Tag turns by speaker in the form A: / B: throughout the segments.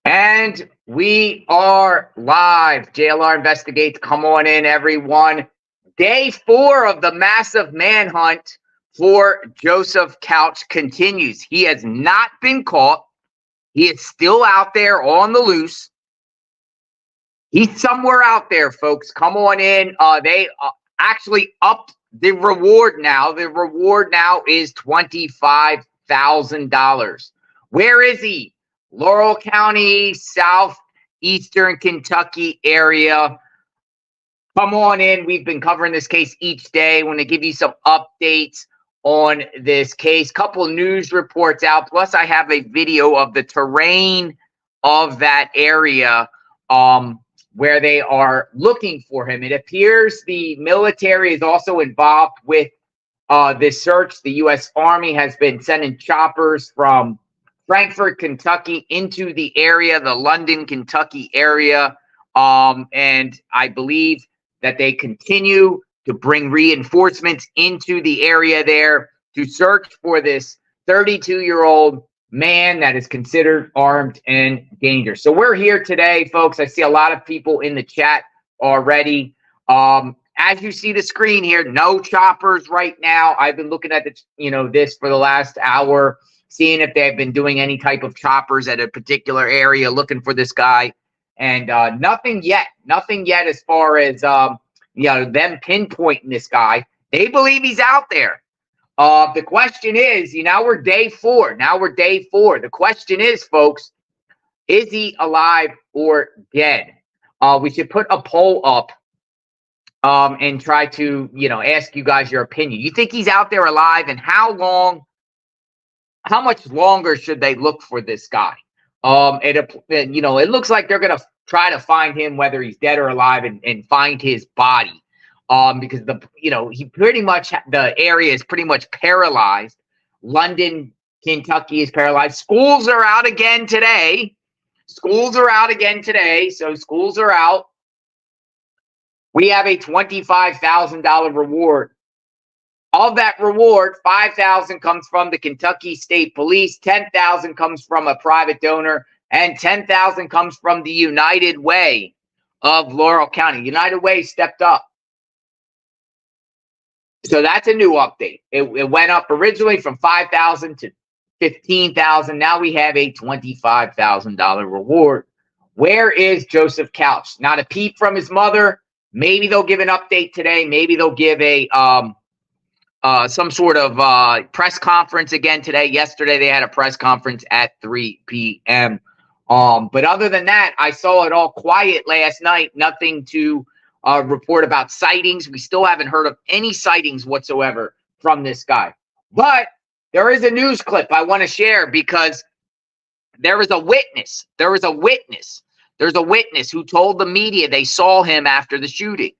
A: And we are live. JLR Investigates. Come on in, everyone. Day 4 of the massive manhunt for Joseph Couch continues. He has not been caught. He is still out there on the loose. He's somewhere out there, folks. Come on in. They actually upped the reward now. The reward now is $25,000. Where is he? Laurel County, southeastern Kentucky area. Come on in. We've been covering this case each day. I want to give you some updates on this case. Couple news reports out. Plus, I have a video of the terrain of that area where they are looking for him. It appears the military is also involved with this search. The U.S. Army has been sending choppers from Frankfort, Kentucky into the area, the London, Kentucky area. And I believe that they continue to bring reinforcements into the area there to search for this 32-year-old man that is considered armed and dangerous. So we're here today, folks. I see a lot of people in the chat already. As you see the screen here, no choppers right now. I've been looking at this for the last hour, seeing if they've been doing any type of choppers at a particular area, looking for this guy, and nothing yet as far as them pinpointing this guy. They believe he's out there. The question is, now we're day 4. The question is, folks, is he alive or dead? We should put a poll up and try to ask you guys your opinion. You think he's out there alive, and how much longer should they look for this guy? It looks like they're going to try to find him, whether he's dead or alive, and find his body. Because the area is pretty much paralyzed. London, Kentucky is paralyzed. Schools are out again today. So schools are out. We have a $25,000 reward. Of that reward, $5,000 comes from the Kentucky State Police, $10,000 comes from a private donor, and $10,000 comes from the United Way of Laurel County. United Way stepped up. So that's a new update. It went up originally from $5,000 to $15,000. Now we have a $25,000 reward. Where is Joseph Couch? Not a peep from his mother. Maybe they'll give an update today. Maybe they'll give a some sort of press conference again today. Yesterday they had a press conference at 3 p.m. But other than that, I saw it all quiet last night. Nothing to report about sightings. We still haven't heard of any sightings whatsoever from this guy. But there is a news clip I want to share because there is a witness. There's a witness who told the media they saw him after the shooting.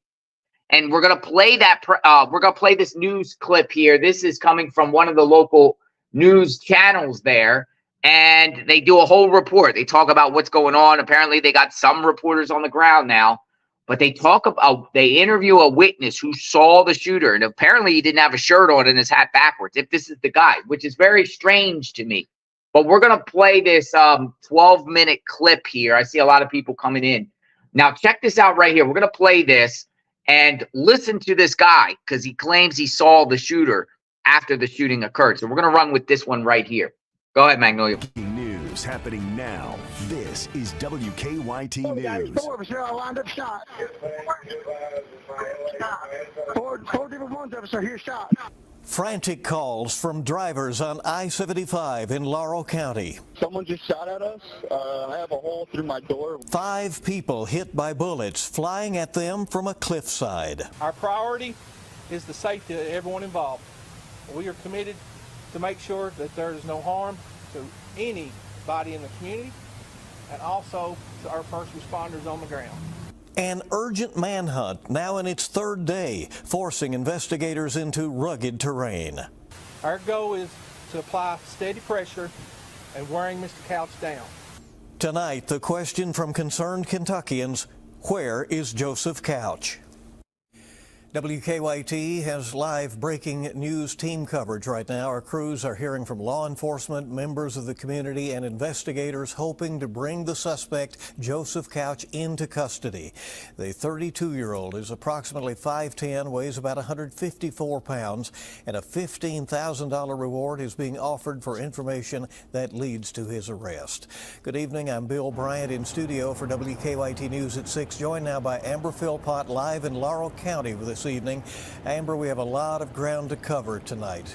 A: And we're going to play that. We're going to play this news clip here. This is coming from one of the local news channels there. And they do a whole report. They talk about what's going on. Apparently, they got some reporters on the ground now. But they interview a witness who saw the shooter. And apparently, he didn't have a shirt on and his hat backwards, if this is the guy, which is very strange to me. But we're going to play this 12-minute clip here. I see a lot of people coming in. Now, check this out right here. We're going to play this. And listen to this guy, because he claims he saw the shooter after the shooting occurred. So we're going to run with this one right here. Go ahead, Magnolia.
B: News happening now. This is WKYT News.
C: Four different ones of us are here shot.
D: Frantic calls from drivers on I-75 in Laurel County.
C: Someone just shot at us. I have a hole through my door.
D: 5 people hit by bullets flying at them from a cliffside.
E: Our priority is the safety of everyone involved. We are committed to make sure that there is no harm to anybody in the community and also to our first responders on the ground.
D: An urgent manhunt now in its 3rd day, forcing investigators into rugged terrain.
E: Our goal is to apply steady pressure and wearing Mr. Couch down.
D: Tonight, the question from concerned Kentuckians, where is Joseph Couch? WKYT has live breaking news team coverage right now. Our crews are hearing from law enforcement, members of the community, and investigators hoping to bring the suspect, Joseph Couch, into custody. The 32-year-old is approximately 5'10", weighs about 154 pounds, and a $15,000 reward is being offered for information that leads to his arrest. Good evening. I'm Bill Bryant in studio for WKYT News at 6, joined now by Amber Philpott live in Laurel County with this evening. Amber, we have a lot of ground to cover tonight.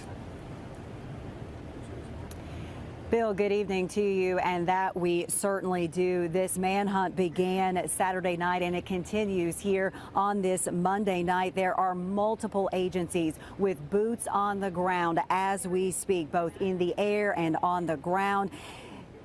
F: Bill, good evening to you, and that we certainly do. This manhunt began Saturday night and it continues here on this Monday night. There are multiple agencies with boots on the ground as we speak, both in the air and on the ground.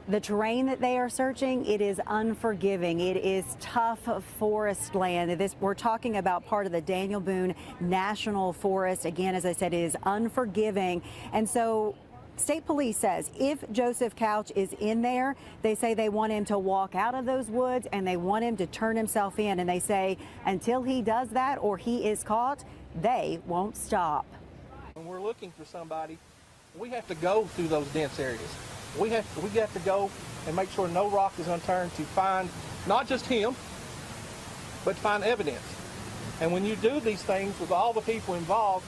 F: The terrain that they are searching, it is unforgiving. It is tough forest land. We're talking about part of the Daniel Boone National Forest. Again, as I said, it is unforgiving. And so State Police says if Joseph Couch is in there, they say they want him to walk out of those woods and they want him to turn himself in. And they say until he does that or he is caught, they won't stop.
E: When we're looking for somebody, we have to go through those dense areas. We have to go and make sure no rock is unturned to find not just him, but find evidence. And when you do these things with all the people involved,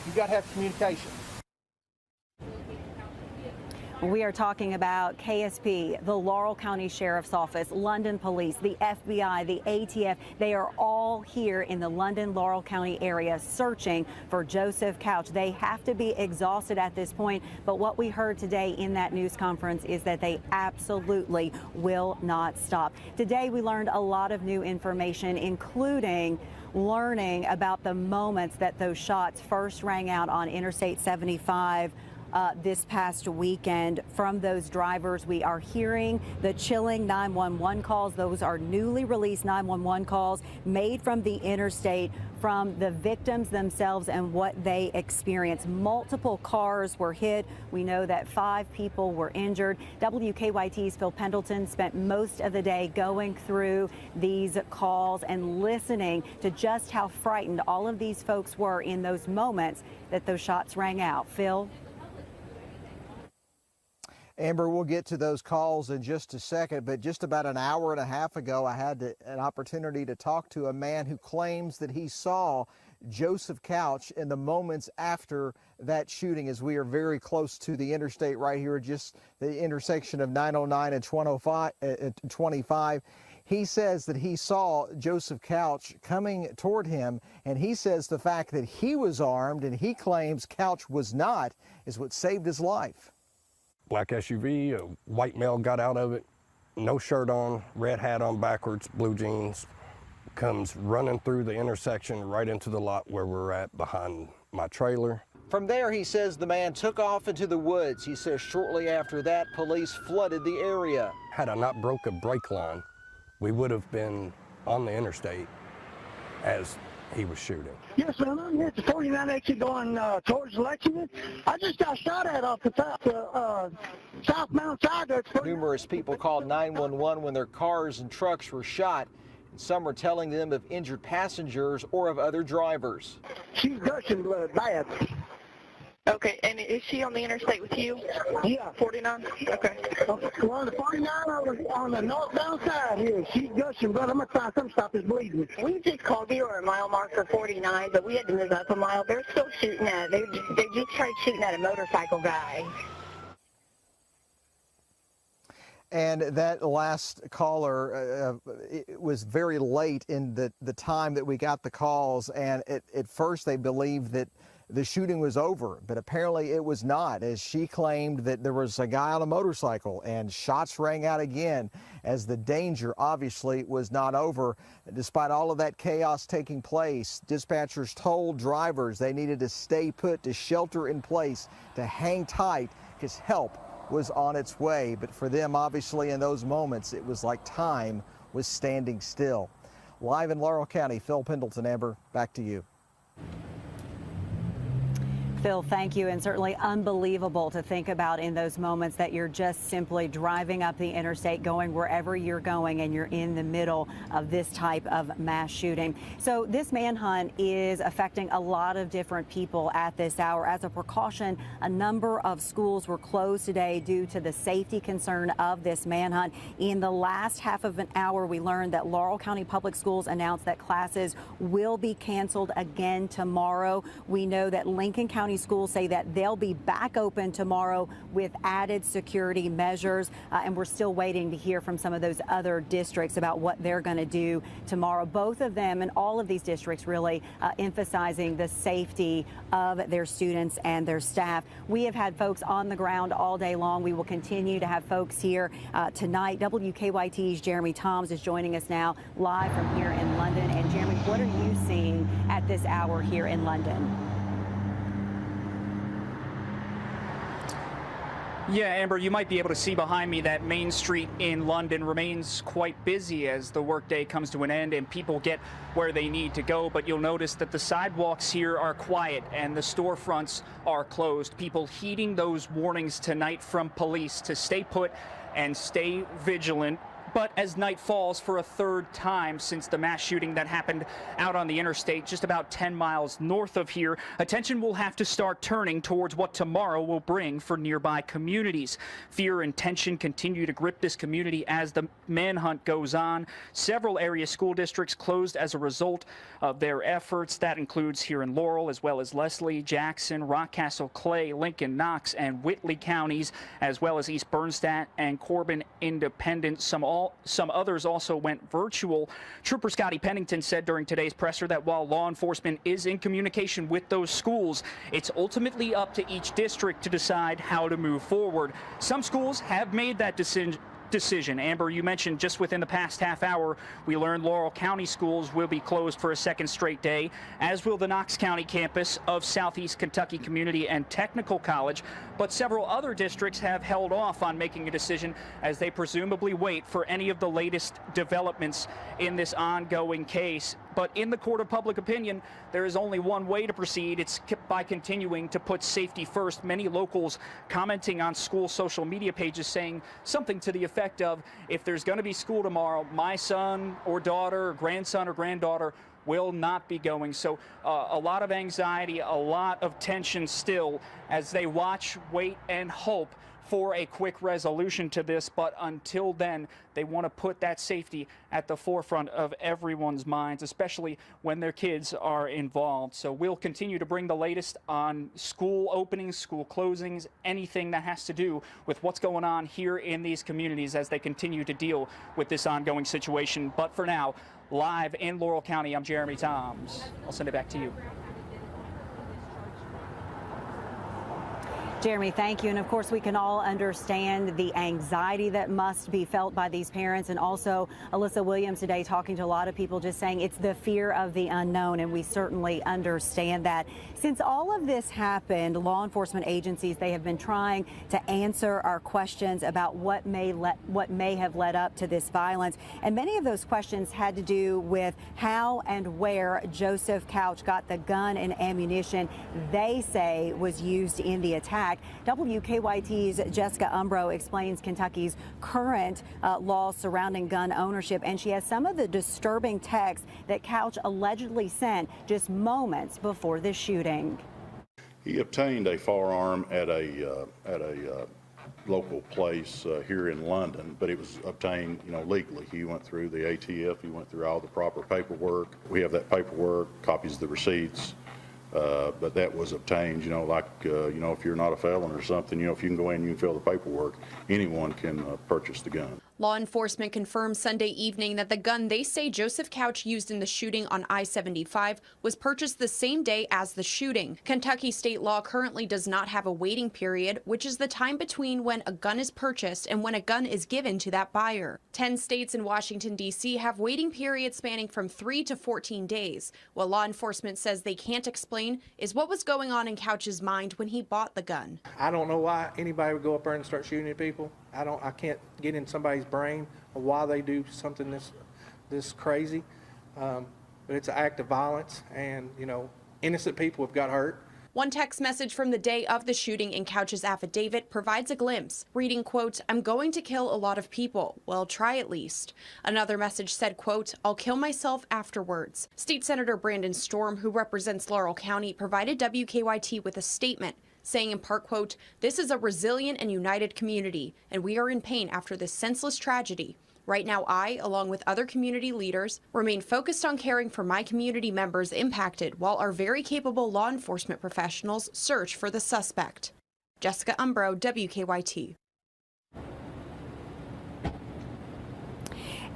E: you've got to have communication.
F: We are talking about KSP, the Laurel County Sheriff's Office, London Police, the FBI, the ATF. They are all here in the London-Laurel County area searching for Joseph Couch. They have to be exhausted at this point, but what we heard today in that news conference is that they absolutely will not stop. Today we learned a lot of new information, including learning about the moments that those shots first rang out on Interstate 75 this past weekend from those drivers. We are hearing the chilling 911 calls. Those are newly released 911 calls made from the interstate, from the victims themselves and what they experienced. Multiple cars were hit. We know that 5 people were injured. WKYT's Phil Pendleton spent most of the day going through these calls and listening to just how frightened all of these folks were in those moments that those shots rang out. Phil?
G: Amber, we'll get to those calls in just a second, but just about an hour and a half ago, I had an opportunity to talk to a man who claims that he saw Joseph Couch in the moments after that shooting, as we are very close to the interstate right here, just the intersection of 909 and 25. He says that he saw Joseph Couch coming toward him, and he says the fact that he was armed and he claims Couch was not is what saved his life.
H: Black SUV, a white male got out of it, no shirt on, red hat on backwards, blue jeans, comes running through the intersection right into the lot where we're at behind my trailer.
G: From there, he says the man took off into the woods. He says shortly after that, police flooded the area.
H: Had I not broke a brake line, we would have been on the interstate as he was shooting.
C: Yes, sir. I'm here at the 49 exit going towards Lexington. I just got shot at off the southbound side there.
G: Numerous people called 911 when their cars and trucks were shot. And some are telling them of injured passengers or of other drivers.
C: She's gushing blood bad.
I: Okay, and is she on the interstate with you?
C: Yeah.
I: 49? Okay.
C: We're on the 49 on the northbound side here. She's gushing blood. I'm going to try some stop this bleeding.
I: We just called you at mile marker 49, but we had to move up a mile. They're still shooting at it. They just tried shooting at a motorcycle guy.
G: And that last caller, it was very late in the time that we got the calls, and at first they believed that the shooting was over, but apparently it was not, as she claimed that there was a guy on a motorcycle and shots rang out again, as the danger obviously was not over. Despite all of that chaos taking place, dispatchers told drivers they needed to stay put, to shelter in place, to hang tight, because help was on its way. But for them, obviously, in those moments, it was like time was standing still. Live in Laurel County, Phil Pendleton. Amber, back to you.
F: Phil, thank you. And certainly unbelievable to think about in those moments that you're just simply driving up the interstate, going wherever you're going, and you're in the middle of this type of mass shooting. So this manhunt is affecting a lot of different people at this hour. As a precaution, a number of schools were closed today due to the safety concern of this manhunt. In the last half of an hour, we learned that Laurel County Public Schools announced that classes will be canceled again tomorrow. We know that Lincoln County schools say that they'll be back open tomorrow with added security measures, and we're still waiting to hear from some of those other districts about what they're going to do tomorrow. Both of them and all of these districts really emphasizing the safety of their students and their staff. We have had folks on the ground all day long. We will continue to have folks here tonight. WKYT's Jeremy Toms is joining us now live from here in London. And Jeremy, what are you seeing at this hour here in London?
J: Yeah, Amber, you might be able to see behind me that Main Street in London remains quite busy as the workday comes to an end and people get where they need to go. But you'll notice that the sidewalks here are quiet and the storefronts are closed. People heeding those warnings tonight from police to stay put and stay vigilant. But as night falls for a third time since the mass shooting that happened out on the interstate just about 10 miles north of here, attention will have to start turning towards what tomorrow will bring for nearby communities. Fear and tension continue to grip this community as the manhunt goes on. Several area school districts closed as a result of their efforts. That includes here in Laurel, as well as Leslie, Jackson, Rockcastle, Clay, Lincoln, Knox, and Whitley counties, as well as East Bernstadt and Corbin Independent. Some others also went virtual. Trooper Scotty Pennington said during today's presser that while law enforcement is in communication with those schools, it's ultimately up to each district to decide how to move forward. Some schools have made that decision. Amber, you mentioned just within the past half hour, we learned Laurel County schools will be closed for a second straight day, as will the Knox County campus of Southeast Kentucky Community and Technical College. But several other districts have held off on making a decision as they presumably wait for any of the latest developments in this ongoing case. But in the court of public opinion, there is only one way to proceed. It's by continuing to put safety first. Many locals commenting on school social media pages saying something to the effect of, if there's going to be school tomorrow, my son or daughter or grandson or granddaughter will not be going. So a lot of anxiety, a lot of tension still as they watch, wait, and hope for a quick resolution to this. But until then, they want to put that safety at the forefront of everyone's minds, especially when their kids are involved. So we'll continue to bring the latest on school openings, school closings, anything that has to do with what's going on here in these communities as they continue to deal with this ongoing situation. But for now, live in Laurel County, I'm Jeremy Toms. I'll send it back to you.
F: Jeremy, thank you. And of course, we can all understand the anxiety that must be felt by these parents. And also, Alyssa Williams today talking to a lot of people just saying it's the fear of the unknown. And we certainly understand that. Since all of this happened, law enforcement agencies, they have been trying to answer our questions about what may have led up to this violence. And many of those questions had to do with how and where Joseph Couch got the gun and ammunition they say was used in the attack. WKYT's Jessica Umbro explains Kentucky's current laws surrounding gun ownership, and she has some of the disturbing texts that Couch allegedly sent just moments before the shooting.
K: He obtained a firearm at a local place here in London, but it was obtained, legally. He went through the ATF. He went through all the proper paperwork. We have that paperwork, copies of the receipts. But that was obtained, if you're not a felon or something, if you can go in and you can fill the paperwork, anyone can purchase the gun.
L: Law enforcement confirmed Sunday evening that the gun they say Joseph Couch used in the shooting on I-75 was purchased the same day as the shooting. Kentucky state law currently does not have a waiting period, which is the time between when a gun is purchased and when a gun is given to that buyer. 10 states and Washington, D.C. have waiting periods spanning from 3 to 14 days. What law enforcement says they can't explain is what was going on in Couch's mind when he bought the gun.
E: I don't know why anybody would go up there and start shooting at people. I can't get in somebody's brain of why they do something this crazy. But it's an act of violence, and innocent people have got hurt.
L: One text message from the day of the shooting in Couch's affidavit provides a glimpse, reading, quote, "I'm going to kill a lot of people. Well, try at least." Another message said, quote, "I'll kill myself afterwards." State Senator Brandon Storm, who represents Laurel County, provided WKYT with a statement saying in part, quote, "This is a resilient and united community, and we are in pain after this senseless tragedy. Right now, I, along with other community leaders, remain focused on caring for my community members impacted while our very capable law enforcement professionals search for the suspect." Jessica Umbro, WKYT.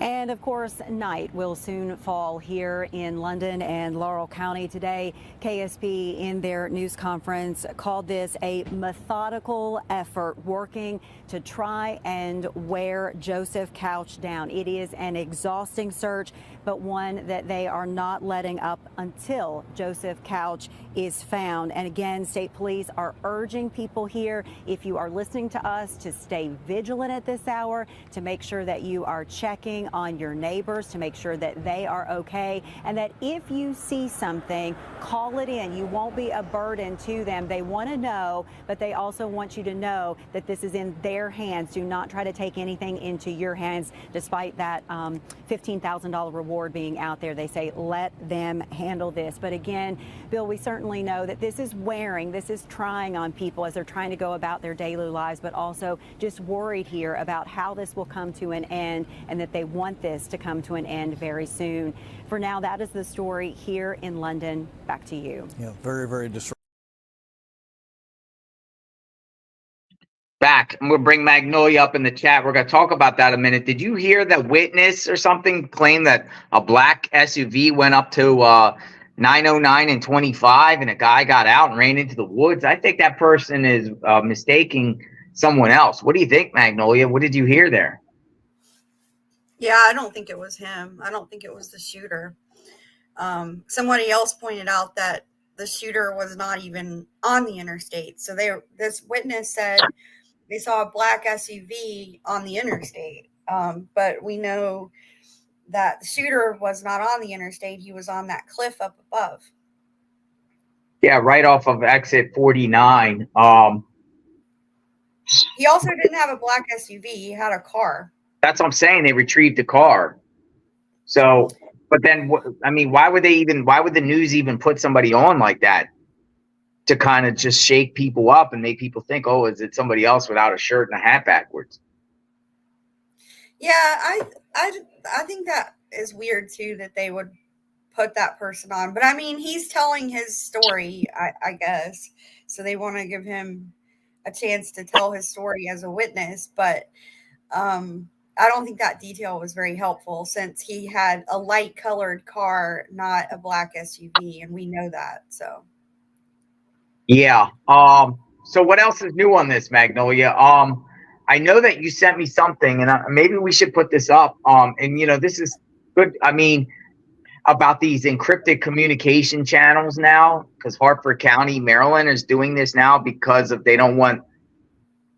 F: And of course, night will soon fall here in London and Laurel County today. KSP in their news conference called this a methodical effort working to try and wear Joseph Couch down. It is an exhausting search, but one that they are not letting up until Joseph Couch is found. And again, state police are urging people here, if you are listening to us, to stay vigilant at this hour, to make sure that you are checking on your neighbors to make sure that they are okay, and that if you see something, call it in. You won't be a burden to them. They want to know, but they also want you to know that this is in their hands. Do not try to take anything into your hands, despite that $15,000 reward being out there. They say, let them handle this. But again, Bill, we certainly know that this is wearing, this is trying on people as they're trying to go about their daily lives, but also just worried here about how this will come to an end, and that they want this to come to an end very soon. For now, that is the story here in London. Back to you.
D: Yeah, very, very disruptive.
A: Back. I'm going to bring Magnolia up in the chat. We're going to talk about that in a minute. Did you hear that witness or something claim that a black SUV went up to 909 and 25 and a guy got out and ran into the woods? I think that person is mistaking someone else. What do you think, Magnolia? What did you hear there?
M: Yeah, I don't think it was him. I don't think it was the shooter. Somebody else pointed out that the shooter was not even on the interstate. So this witness said they saw a black SUV on the interstate. But we know that the shooter was not on the interstate. He was on that cliff up above.
A: Yeah, right off of exit 49.
M: He also didn't have a black SUV. He had a car.
A: That's what I'm saying. They retrieved the car. So, but then, I mean, why would the news even put somebody on like that to kind of just shake people up and make people think, oh, is it somebody else without a shirt and a hat backwards?
M: Yeah, I think that is weird too, that they would put that person on. But I mean, he's telling his story, I guess. So they want to give him a chance to tell his story as a witness. But I don't think that detail was very helpful, since he had a light colored car, not a black SUV, and we know that. So
A: yeah. So what else is new on this, Magnolia? I know that you sent me something, and maybe we should put this up. And you know, this is good. I mean, about these encrypted communication channels now, because Hartford County, Maryland, is doing this now because they don't want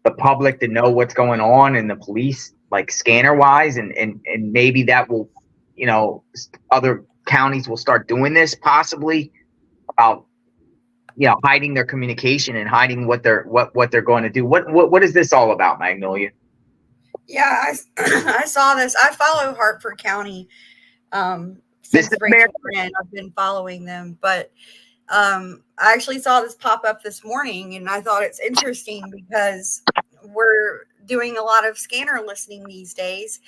A: the public to know what's going on in the police, like scanner wise, and maybe that will, you know, other counties will start doing this possibly, about, you know, hiding their communication and hiding what they're going to do. What is this all about, Magnolia?
M: yeah, I saw this. I follow Hartford County since Rachel ran. I've been following them, but I actually saw this pop up this morning, and I thought it's interesting because we're doing a lot of scanner listening these days,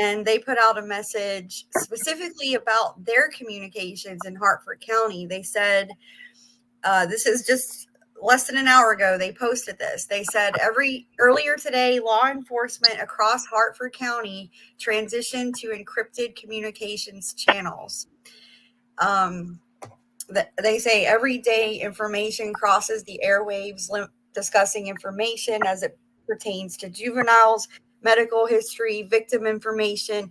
M: and they put out a message specifically about their communications in Hartford County. They said, this is just less than an hour ago, they posted this. They said, earlier today, law enforcement across Hartford County transitioned to encrypted communications channels. They say every day information crosses the airwaves discussing information as it pertains to juveniles, medical history, victim information,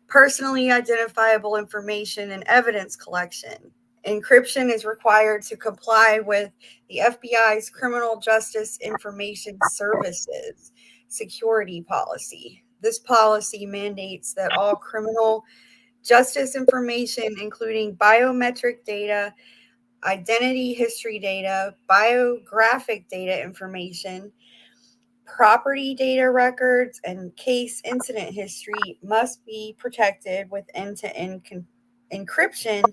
M: personally identifiable information, and evidence collection. Encryption is required to comply with the FBI's Criminal Justice Information Services security policy. This policy mandates that all criminal justice information, including biometric data, identity history data, biographic data information, property data records, and case incident history must be protected with end-to-end encryption,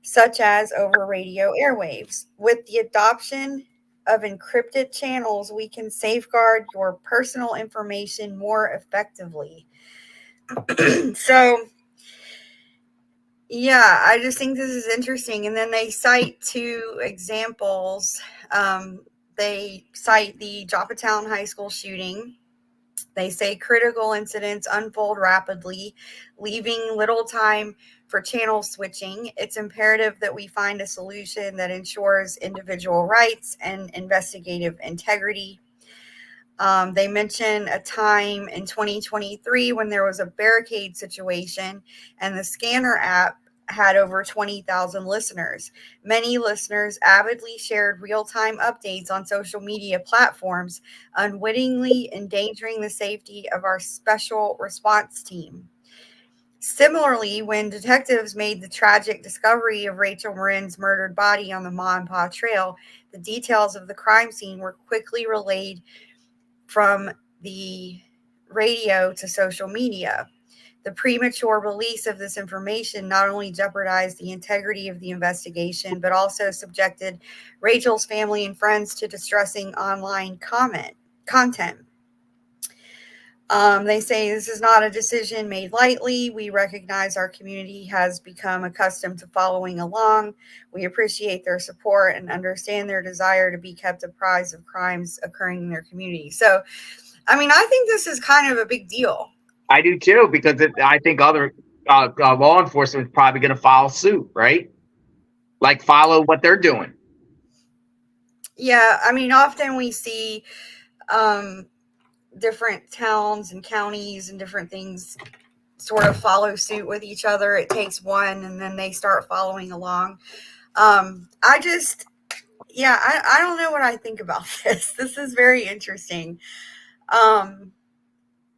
M: such as over radio airwaves. With the adoption of encrypted channels, we can safeguard your personal information more effectively. So, yeah, I just think this is interesting. And then they cite two examples. They cite the Joppatown High School shooting. They say critical incidents unfold rapidly, leaving little time for channel switching. It's imperative that we find a solution that ensures individual rights and investigative integrity. They mention a time in 2023 when there was a barricade situation and the scanner app had over 20,000 listeners. Many listeners avidly shared real-time updates on social media platforms, unwittingly endangering the safety of our special response team. Similarly, when detectives made the tragic discovery of Rachel Marin's murdered body on the Ma and Pa Trail, the details of the crime scene were quickly relayed from the radio to social media. The premature release of this information not only jeopardized the integrity of the investigation, but also subjected Rachel's family and friends to distressing online content. They say this is not a decision made lightly. We recognize our community has become accustomed to following along. We appreciate their support and understand their desire to be kept apprised of crimes occurring in their community. So, I mean, I think this is kind of a big deal.
A: I do too, because I think other law enforcement is probably going to follow suit, right? Like follow what they're doing.
M: Yeah, I mean, often we see different towns and counties and different things sort of follow suit with each other. It takes one and then they start following along. I don't know what I think about this. This is very interesting.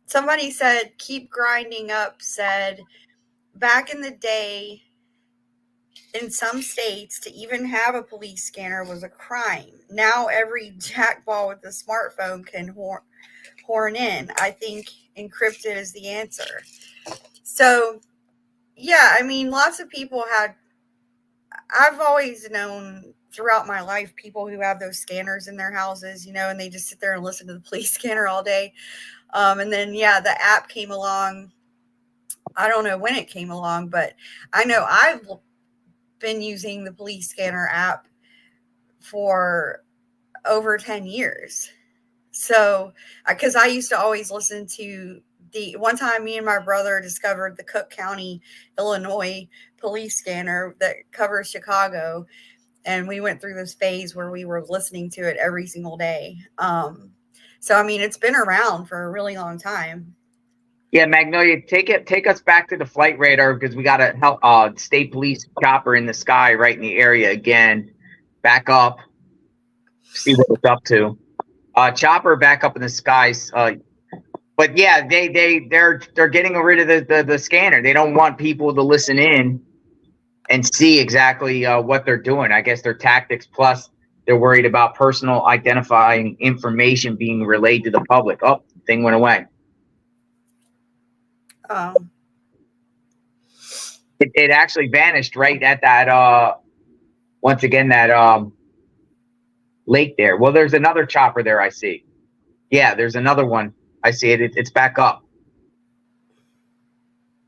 M: Somebody said, Keep Grinding Up said, back in the day, in some states, to even have a police scanner was a crime. Now every jackball with a smartphone can horn in. I think encrypted is the answer. So, yeah, I mean, lots of people I've always known throughout my life people who have those scanners in their houses, and they just sit there and listen to the police scanner all day. And then, yeah, the app came along. I don't know when it came along, but I know I've been using the police scanner app for over 10 years. So, because I used to always listen to one time me and my brother discovered the Cook County, Illinois police scanner that covers Chicago. And we went through this phase where we were listening to it every single day. So, I mean, it's been around for a really long time.
A: Yeah, Magnolia, take us back to the flight radar, because we got a state police chopper in the sky right in the area again. Back up, see what it's up to. Chopper back up in the skies. But yeah, they're getting rid of the scanner. They don't want people to listen in and see exactly what they're doing. I guess their tactics, plus they're worried about personal identifying information being relayed to the public. Oh, thing went away. It actually vanished right at that once again that lake there. Well, there's another chopper there, I see. Yeah, there's another one. I see it. It's back up.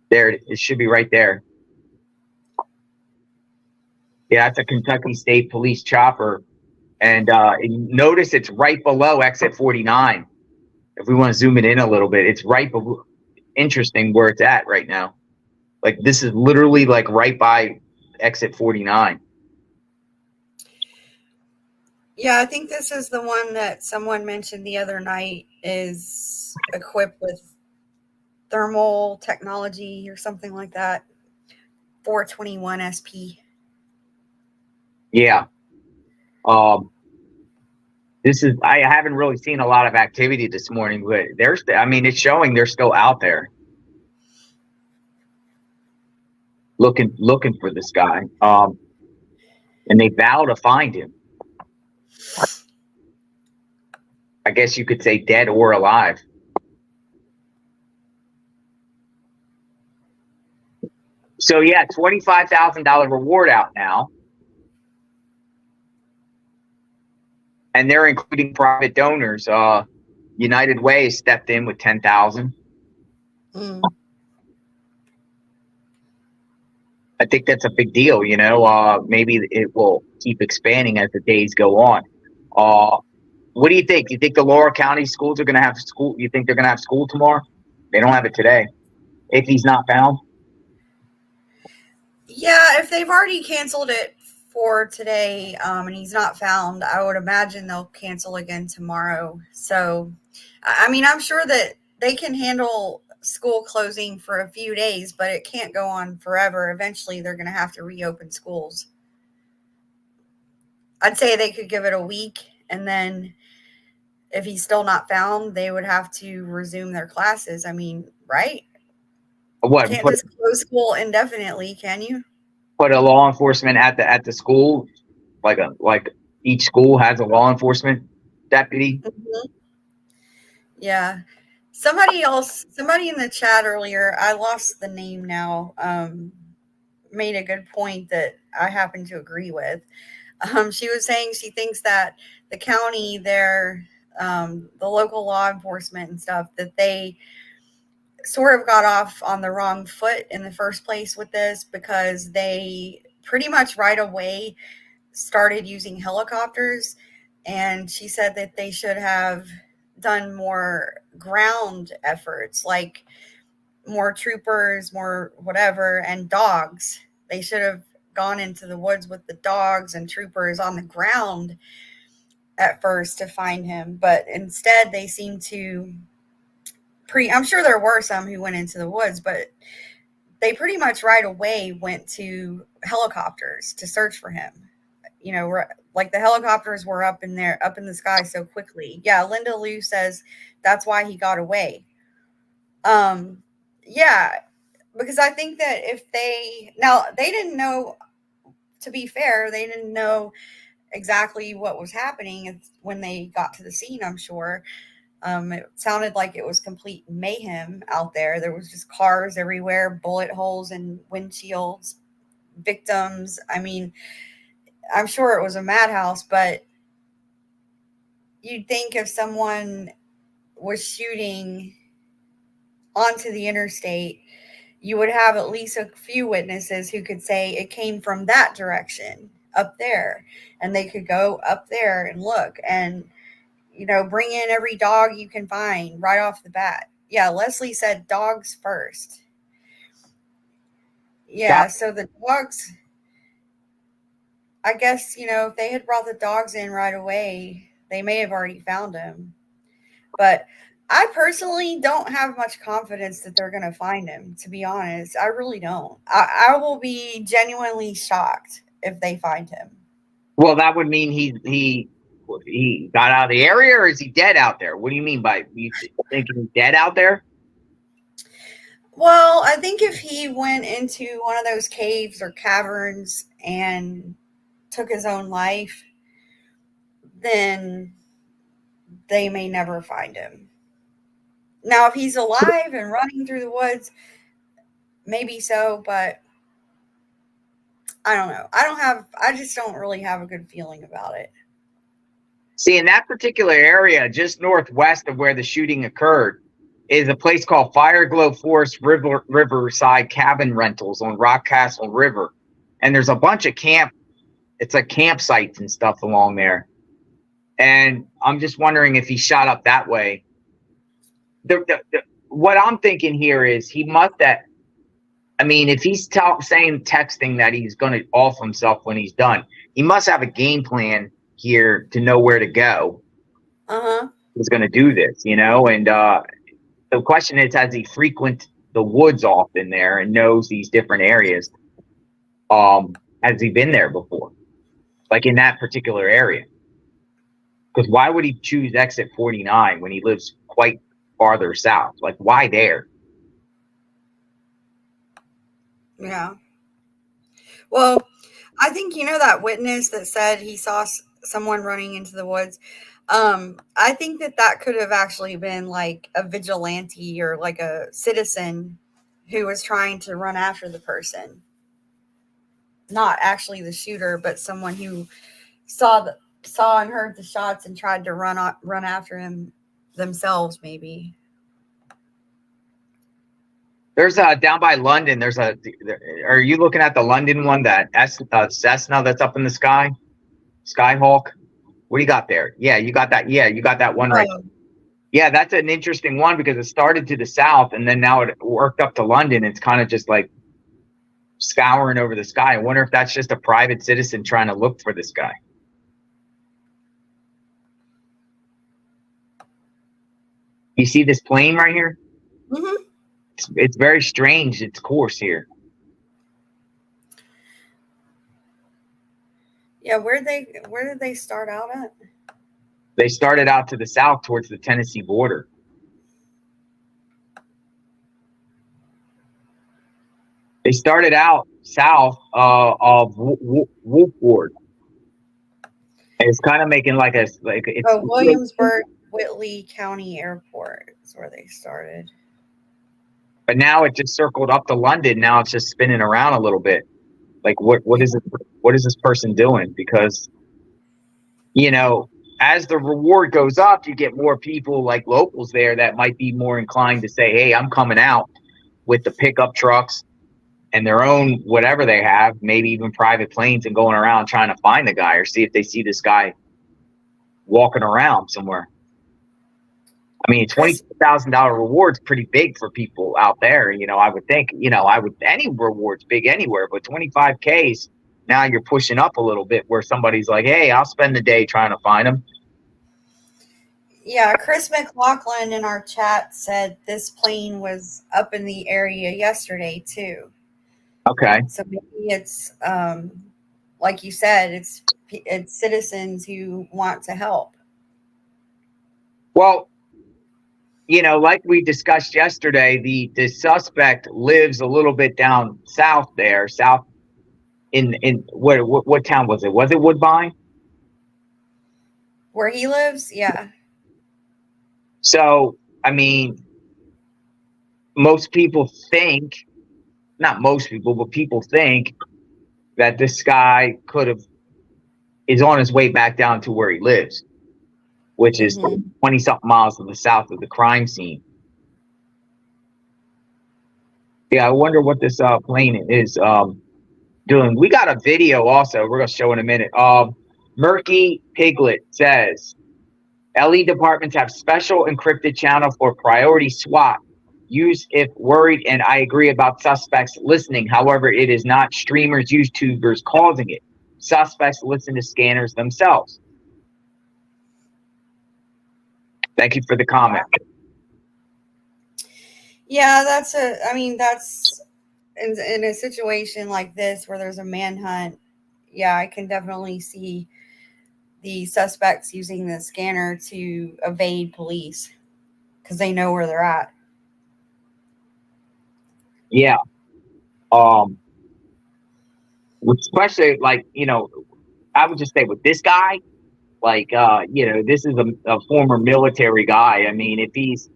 A: There, it should be right there. Yeah, that's a Kentucky State Police chopper. And notice it's right below exit 49. If we want to zoom it in a little bit, it's right below. Interesting where it's at right now. Like, this is literally like right by exit 49.
M: Yeah, I think this is the one that someone mentioned the other night is equipped with thermal technology or something like that. 421 SP.
A: Yeah. I haven't really seen a lot of activity this morning, but it's showing they're still out there looking for this guy. and they vow to find him. I guess you could say dead or alive. So yeah, $25,000 reward out now. And they're including private donors. United Way has stepped in with $10,000. I think that's a big deal, you know. Maybe it will keep expanding as the days go on. What do you think? You think the Laurel County schools are going to have school? You think they're going to have school tomorrow? They don't have it today. If he's not found.
M: Yeah, if they've already canceled it for today, and he's not found, I would imagine they'll cancel again tomorrow. So, I mean, I'm sure that they can handle school closing for a few days, but it can't go on forever. Eventually, they're going to have to reopen schools. I'd say they could give it a week, and then if he's still not found, they would have to resume their classes. I mean, right?
A: What?
M: You can't just close school indefinitely, can you?
A: Put a law enforcement at the school, like each school has a law enforcement deputy.
M: Mm-hmm. Yeah. Somebody in the chat earlier, I lost the name now, made a good point that I happen to agree with. She was saying she thinks that the county, the local law enforcement and stuff, that they sort of got off on the wrong foot in the first place with this, because they pretty much right away started using helicopters. And she said that they should have done more ground efforts, like more troopers, more whatever, and dogs. They should have gone into the woods with the dogs and troopers on the ground at first to find him. But instead they seem to I'm sure there were some who went into the woods, but they pretty much right away went to helicopters to search for him. You know, like the helicopters were up in the sky so quickly. Yeah, Linda Liu says that's why he got away. Yeah, because I think that they didn't know, to be fair, they didn't know exactly what was happening when they got to the scene, I'm sure. It sounded like it was complete mayhem out there. There was just cars everywhere, bullet holes and windshields, victims. I mean, I'm sure it was a madhouse, but you'd think if someone was shooting onto the interstate, you would have at least a few witnesses who could say it came from that direction up there, and they could go up there and look and, you know, bring in every dog you can find right off the bat. Yeah, Leslie said dogs first. Yeah, so the dogs, I guess, you know, if they had brought the dogs in right away, they may have already found him. But I personally don't have much confidence that they're going to find him, to be honest. I really don't. I will be genuinely shocked if they find him.
A: Well, that would mean he got out of the area, or is he dead out there? What do you mean by you thinking he's dead out there?
M: Well, I think if he went into one of those caves or caverns and took his own life, then they may never find him. Now, if he's alive and running through the woods, maybe so, but I don't know. I just don't really have a good feeling about it.
A: See, in that particular area, just northwest of where the shooting occurred, is a place called Fireglow Forest Riverside Cabin Rentals on Rockcastle River. And there's a bunch of it's like campsites and stuff along there. And I'm just wondering if he shot up that way. What I'm thinking here is he must have, I mean, if he's texting that he's going to off himself when he's done, he must have a game plan here to know where to go. He's going to do this, you know, and the question is, has he frequent the woods off in there and knows these different areas? Has he been there before, like in that particular area? Because why would he choose exit 49 when he lives quite farther south? Like, why there?
M: Yeah. Well, I think, you know, that witness that said he saw someone running into the woods. I think that could have actually been like a vigilante or like a citizen who was trying to run after the person. Not actually the shooter, but someone who saw and heard the shots and tried to run after him themselves, maybe.
A: There's down by London. Are you looking at the London one, that Cessna that's up in the sky, Skyhawk? What do you got there? Yeah, you got that. Yeah, you got that one right. Yeah, that's an interesting one because it started to the south and then now it worked up to London. It's kind of just like scouring over the sky. I wonder if that's just a private citizen trying to look for this guy. You see this plane right here?
M: Mm-hmm.
A: It's very strange, its course here.
M: Yeah, where did they start out at?
A: They started out to the south towards the Tennessee border. They started out south of Wolford. It's kind of making like it's
M: Williamsburg, Whitley County Airport is where they started.
A: But now it just circled up to London. Now it's just spinning around a little bit. Like what is this person doing? Because, you know, as the reward goes up, you get more people like locals there that might be more inclined to say, hey, I'm coming out with the pickup trucks and their own whatever they have, maybe even private planes, and going around trying to find the guy or see if they see this guy walking around somewhere. I mean, $20,000 reward's pretty big for people out there. You know, I would think, any reward's big anywhere, but 25Ks, now you're pushing up a little bit where somebody's like, hey, I'll spend the day trying to find him.
M: Yeah, Chris McLaughlin in our chat said this plane was up in the area yesterday too.
A: Okay.
M: So maybe it's, like you said, it's citizens who want to help.
A: Well, you know, like we discussed yesterday, the suspect lives a little bit down south there, south in what town was it? Was it Woodbine?
M: Where he lives? Yeah.
A: So, I mean, most people think, not most people, but people think that this guy is on his way back down to where he lives, which is 20-something miles to the south of the crime scene. Yeah, I wonder what this plane is doing. We got a video also we're going to show in a minute. Murky Piglet says, LE departments have special encrypted channel for priority SWAT. Use if worried, and I agree about suspects listening. However, it is not streamers, YouTubers causing it. Suspects listen to scanners themselves. Thank you for the comment.
M: Yeah, that's in a situation like this where there's a manhunt. Yeah, I can definitely see the suspects using the scanner to evade police because they know where they're at.
A: Yeah. Especially like, you know, I would just say with this guy, like, you know, this is a former military guy. I mean, if he's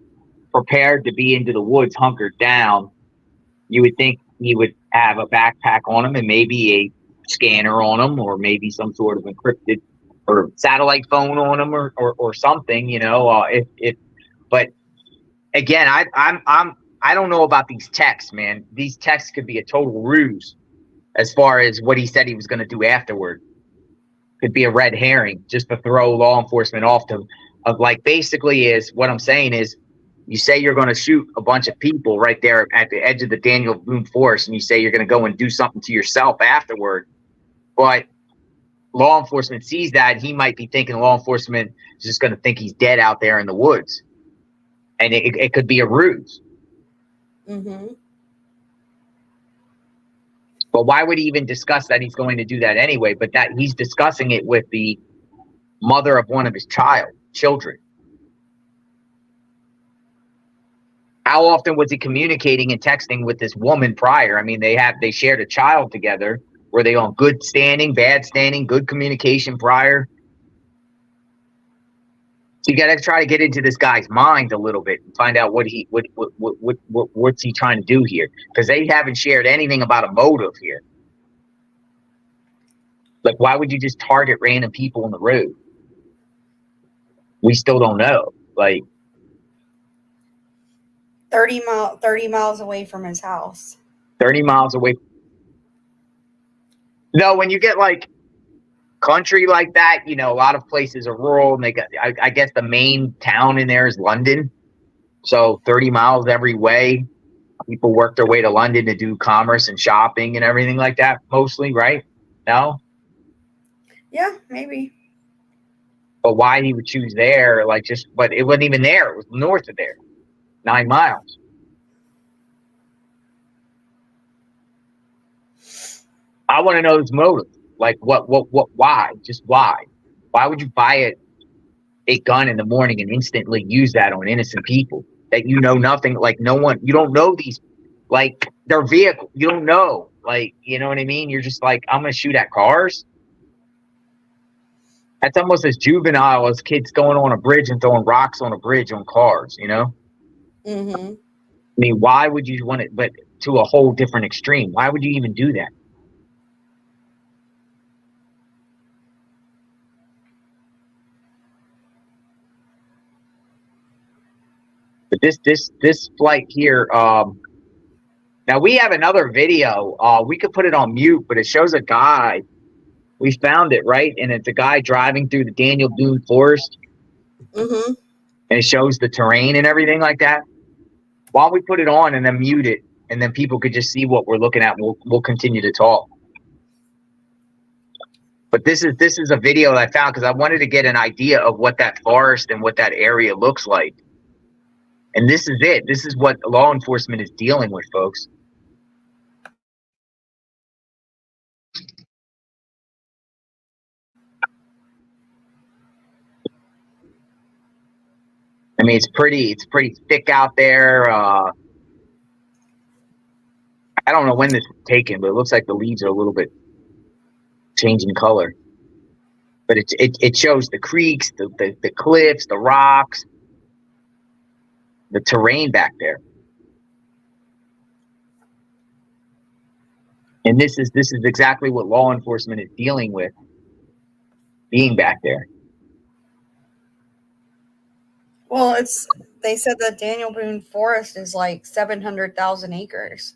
A: prepared to be into the woods hunkered down, you would think he would have a backpack on him and maybe a scanner on him, or maybe some sort of encrypted or satellite phone on him, or something, you know. But again, I don't know about these texts, man. These texts could be a total ruse as far as what he said he was going to do afterward. Could be a red herring just to throw law enforcement off of like, basically is what I'm saying is, you say you're going to shoot a bunch of people right there at the edge of the Daniel Boone Forest, and you say you're going to go and do something to yourself afterward. But law enforcement sees that, he might be thinking law enforcement is just going to think he's dead out there in the woods. And it could be a ruse.
M: Mm-hmm.
A: But why would he even discuss that he's going to do that anyway? But that he's discussing it with the mother of one of his children. How often was he communicating and texting with this woman prior? I mean, they shared a child together. Were they on good standing, bad standing, good communication prior? So you got to try to get into this guy's mind a little bit and find out what's he trying to do here, because they haven't shared anything about a motive here. Like, why would you just target random people on the road? We still don't know. Like
M: 30 miles away from his house.
A: 30 miles away. No, when you get like country like that, you know, a lot of places are rural, and they got, I guess the main town in there is London. So 30 miles every way. People work their way to London to do commerce and shopping and everything like that, mostly, right? No?
M: Yeah, maybe.
A: But why he would choose there, like but it wasn't even there. It was north of there. 9 miles. I want to know his motive. Like, why? Just why? Why would you buy a gun in the morning and instantly use that on innocent people that you know nothing, like no one, you don't know these, like their vehicle, you don't know, like, you know what I mean? You're just like, I'm going to shoot at cars. That's almost as juvenile as kids going on a bridge and throwing rocks on a bridge on cars, you know?
M: Mm-hmm.
A: I mean, why would you want it, but to a whole different extreme? Why would you even do that? But this flight here, now we have another video. We could put it on mute, but it shows a guy. We found it, right? And it's a guy driving through the Daniel Boone Forest.
M: Mm-hmm.
A: And it shows the terrain and everything like that. Why don't we put it on and then mute it, and then people could just see what we're looking at. We'll continue to talk. But this is a video that I found because I wanted to get an idea of what that forest and what that area looks like. And this is it. This is what law enforcement is dealing with, folks. I mean, it's pretty thick out there. I don't know when this was taken, but it looks like the leaves are a little bit changing color. But it shows the creeks, the cliffs, the rocks, the terrain back there. And this is exactly what law enforcement is dealing with, being back there.
M: Well, they said that Daniel Boone Forest is like 700,000 acres.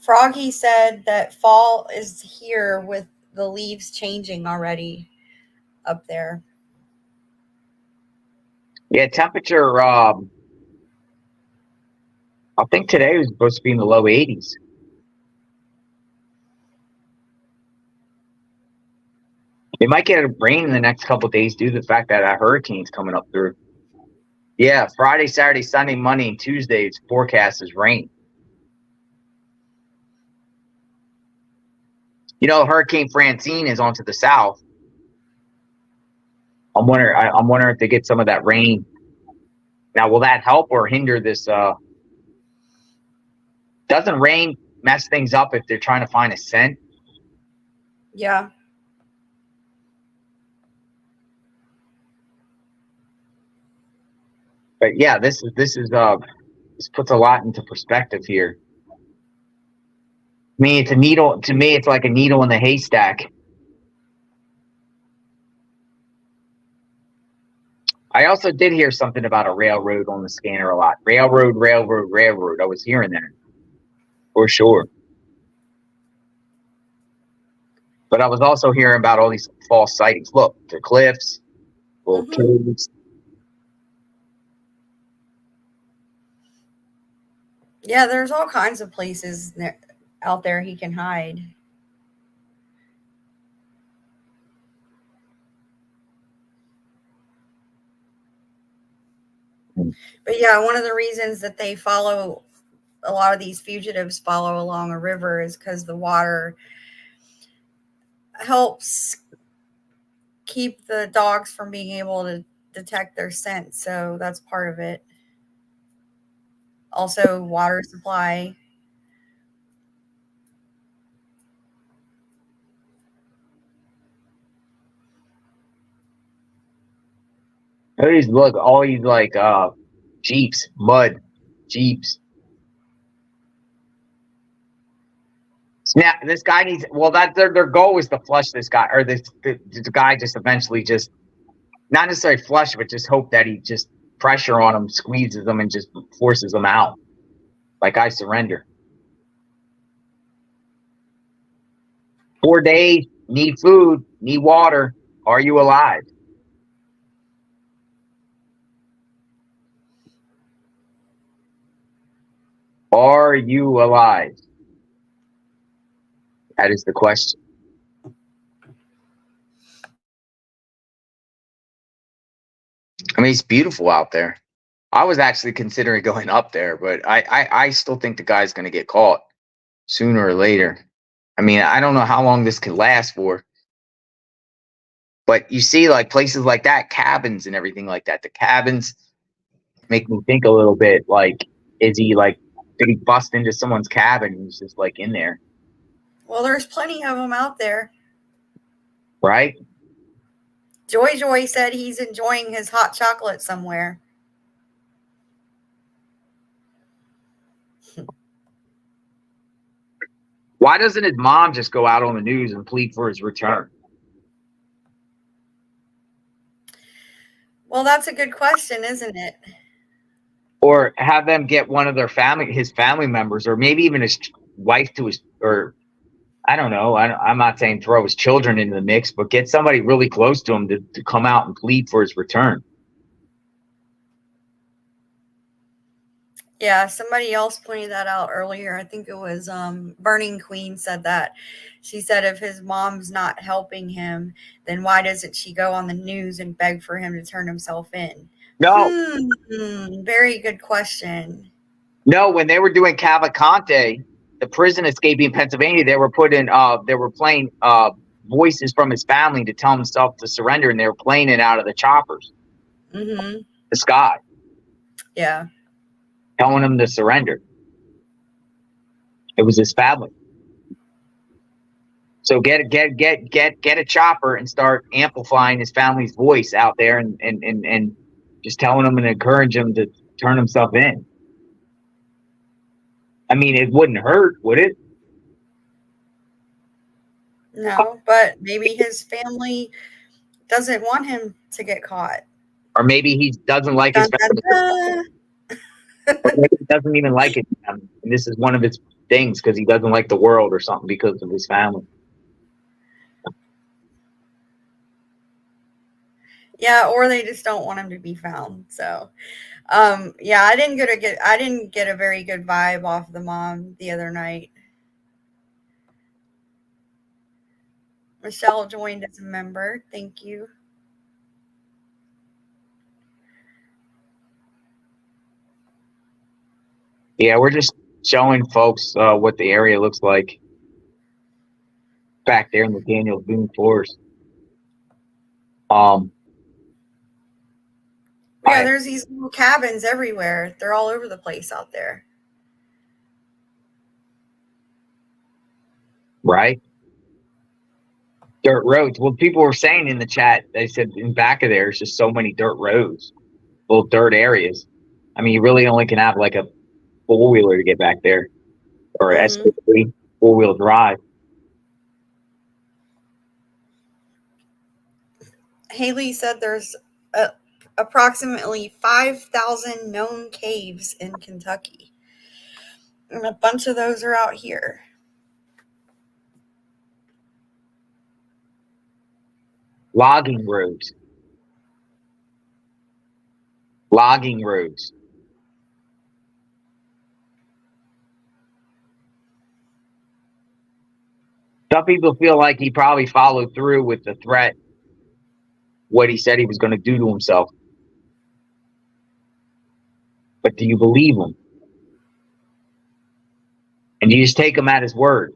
M: Froggy said that fall is here with the leaves changing already up there.
A: Yeah, temperature, I think today was supposed to be in the low 80s. We might get a rain in the next couple of days due to the fact that a hurricane's coming up through. Yeah, Friday, Saturday, Sunday, Monday, and Tuesday, it's forecast as rain. You know, Hurricane Francine is on to the south. I'm wondering if they get some of that rain. Now, will that help or hinder this? Doesn't rain mess things up if they're trying to find a scent?
M: Yeah.
A: But yeah, this puts a lot into perspective here. I mean, it's a needle. To me, it's like a needle in the haystack. I also did hear something about a railroad on the scanner a lot. Railroad. I was hearing that for sure. But I was also hearing about all these false sightings. Look, the cliffs, little caves.
M: Yeah, there's all kinds of places out there he can hide. But yeah, one of the reasons that they follow, a lot of these fugitives follow along a river, is because the water helps keep the dogs from being able to detect their scent. So that's part of it. Also, water supply.
A: Look, all these like Jeeps, mud Jeeps. Now, this guy needs. Well, that their goal is to flush this guy, or the guy just eventually just not necessarily flush, but just hope that he just pressure on him, squeezes them, and just forces them out. Like, I surrender. 4 days, need food, need water. Are you alive? Are you alive? That is the question. I mean, it's beautiful out there. I was actually considering going up there, but I still think the guy's going to get caught sooner or later. I mean, I don't know how long this could last for. But you see, like, places like that, cabins and everything like that. The cabins make me think a little bit, like, is he, like, did he bust into someone's cabin and he's just, like, in there?
M: Well, there's plenty of them out there.
A: Right?
M: Joy said he's enjoying his hot chocolate somewhere.
A: Why doesn't his mom just go out on the news and plead for his return?
M: Well, that's a good question, isn't it?
A: Or have them get one of his family members, or maybe even his wife or I don't know. I'm not saying throw his children into the mix, but get somebody really close to him to come out and plead for his return.
M: Yeah, somebody else pointed that out earlier. I think it was Burning Queen said that. She said if his mom's not helping him, then why doesn't she go on the news and beg for him to turn himself in?
A: No.
M: Very good question.
A: No, when they were doing Cavalcante, the prison escapee in Pennsylvania, they were playing voices from his family to tell himself to surrender, and they were playing it out of the choppers.
M: Mm-hmm.
A: The sky.
M: Yeah.
A: Telling him to surrender. It was his family. So get a chopper and start amplifying his family's voice out there, and just telling him and encourage him to turn himself in. I mean, it wouldn't hurt, would it?
M: No, but maybe his family doesn't want him to get caught.
A: Or maybe he doesn't like his family. Maybe he doesn't even like it. And this is one of his things, because he doesn't like the world or something because of his family.
M: Yeah, or they just don't want him to be found. So, yeah, I didn't get a very good vibe off the mom the other night. Michelle joined as a member. Thank you.
A: Yeah, we're just showing folks what the area looks like back there in the Daniels Boone Forest.
M: Yeah, there's these little cabins everywhere. They're all over the place out there.
A: Right? Dirt roads. Well, people were saying in the chat, they said in back of there, it's just so many dirt roads, little dirt areas. I mean, you really only can have like a four-wheeler to get back there, or SV3, four-wheel drive.
M: Haley said there's approximately 5,000 known caves in Kentucky, and a bunch of those are out here.
A: Logging roads. Logging roads. Some people feel like he probably followed through with the threat, what he said he was going to do to himself. But do you believe him? And do you just take him at his word?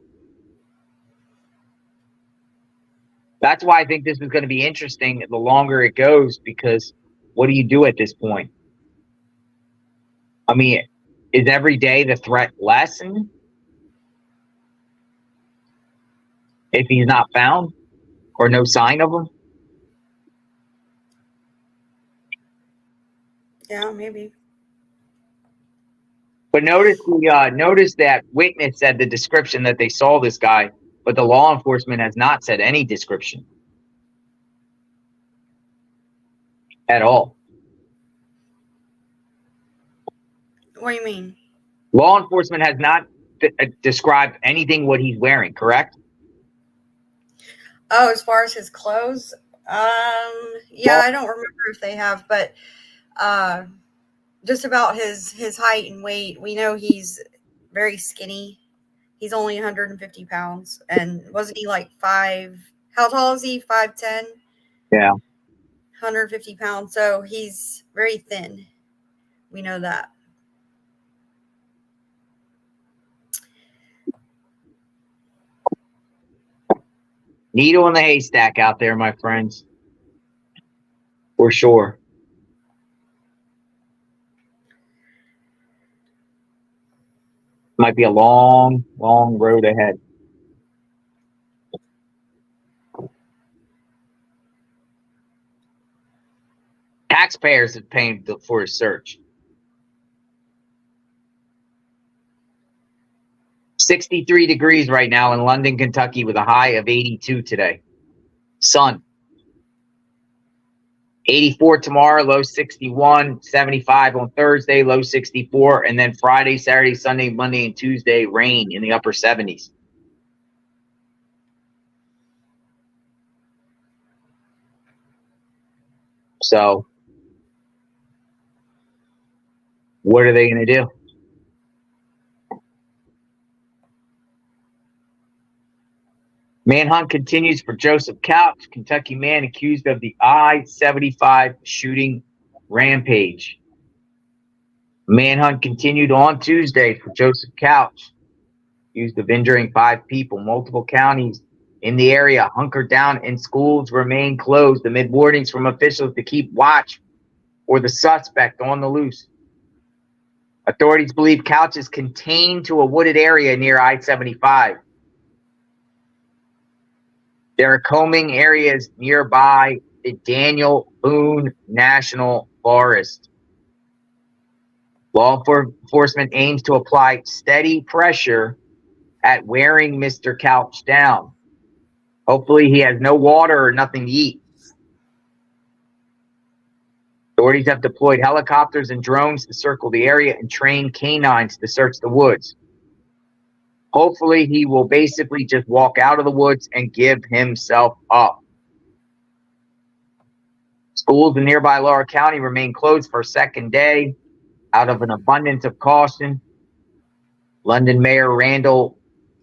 A: That's why I think this is going to be interesting the longer it goes, because what do you do at this point? I mean, Is every day the threat lessen if he's not found or no sign of him?
M: Yeah, maybe.
A: But notice that witness said the description that they saw this guy, but the law enforcement has not said any description at all.
M: What do you mean?
A: Law enforcement has not described anything what he's wearing, correct?
M: Oh, as far as his clothes, yeah, I don't remember if they have, but just about his height and weight, we know he's very skinny. He's only 150 pounds, and wasn't he like how tall is he? 5'10"?
A: Yeah.
M: 150 pounds, so he's very thin. We know that.
A: Needle in the haystack out there, my friends. For sure. Might be a long, long road ahead. Taxpayers have paid for his search. 63 degrees right now in London, Kentucky, with a high of 82 today. Sun. 84 tomorrow, low 61, 75 on Thursday, low 64, and then Friday, Saturday, Sunday, Monday, and Tuesday, rain in the upper 70s. So, what are they going to do? Manhunt continues for Joseph Couch, Kentucky man accused of the I-75 shooting rampage. Manhunt continued on Tuesday for Joseph Couch, accused of injuring 5 people. Multiple counties in the area hunkered down and schools remain closed amid warnings from officials to keep watch for the suspect on the loose. Authorities believe Couch is contained to a wooded area near I-75. There are combing areas nearby the Daniel Boone National Forest. Law enforcement aims to apply steady pressure at wearing Mr. Couch down. Hopefully he has no water or nothing to eat. Authorities have deployed helicopters and drones to circle the area and train canines to search the woods. Hopefully, he will basically just walk out of the woods and give himself up. Schools in nearby Laurel County remain closed for a second day out of an abundance of caution. London Mayor Randall,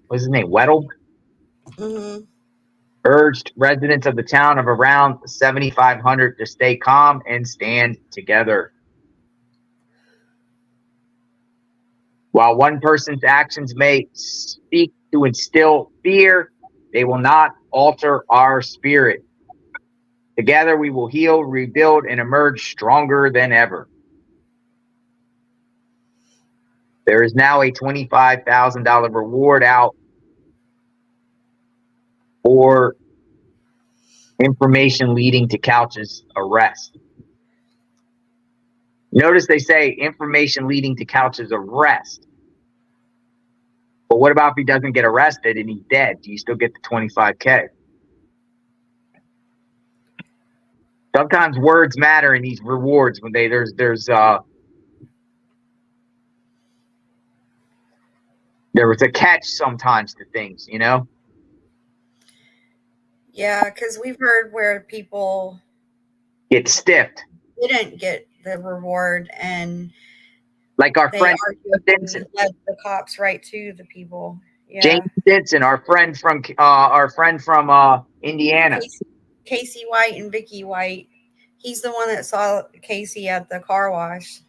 A: what's his name, Weddle? Urged residents of the town of around 7,500 to stay calm and stand together. While one person's actions may speak to instill fear, they will not alter our spirit. Together we will heal, rebuild, and emerge stronger than ever. There is now a $25,000 reward out for information leading to Couch's arrest. Notice they say information leading to Couch's arrest. But what about if he doesn't get arrested and he's dead? Do you still get the $25K? Sometimes words matter in these rewards when there's there was a catch sometimes to things, you know?
M: Yeah, because we've heard where people
A: get stiffed.
M: Didn't get the reward, and
A: like our friend
M: Denson led the cops right to the people. Yeah.
A: James Denson, our friend from Indiana.
M: Casey White and Vicky White. He's the one that saw Casey at the car wash,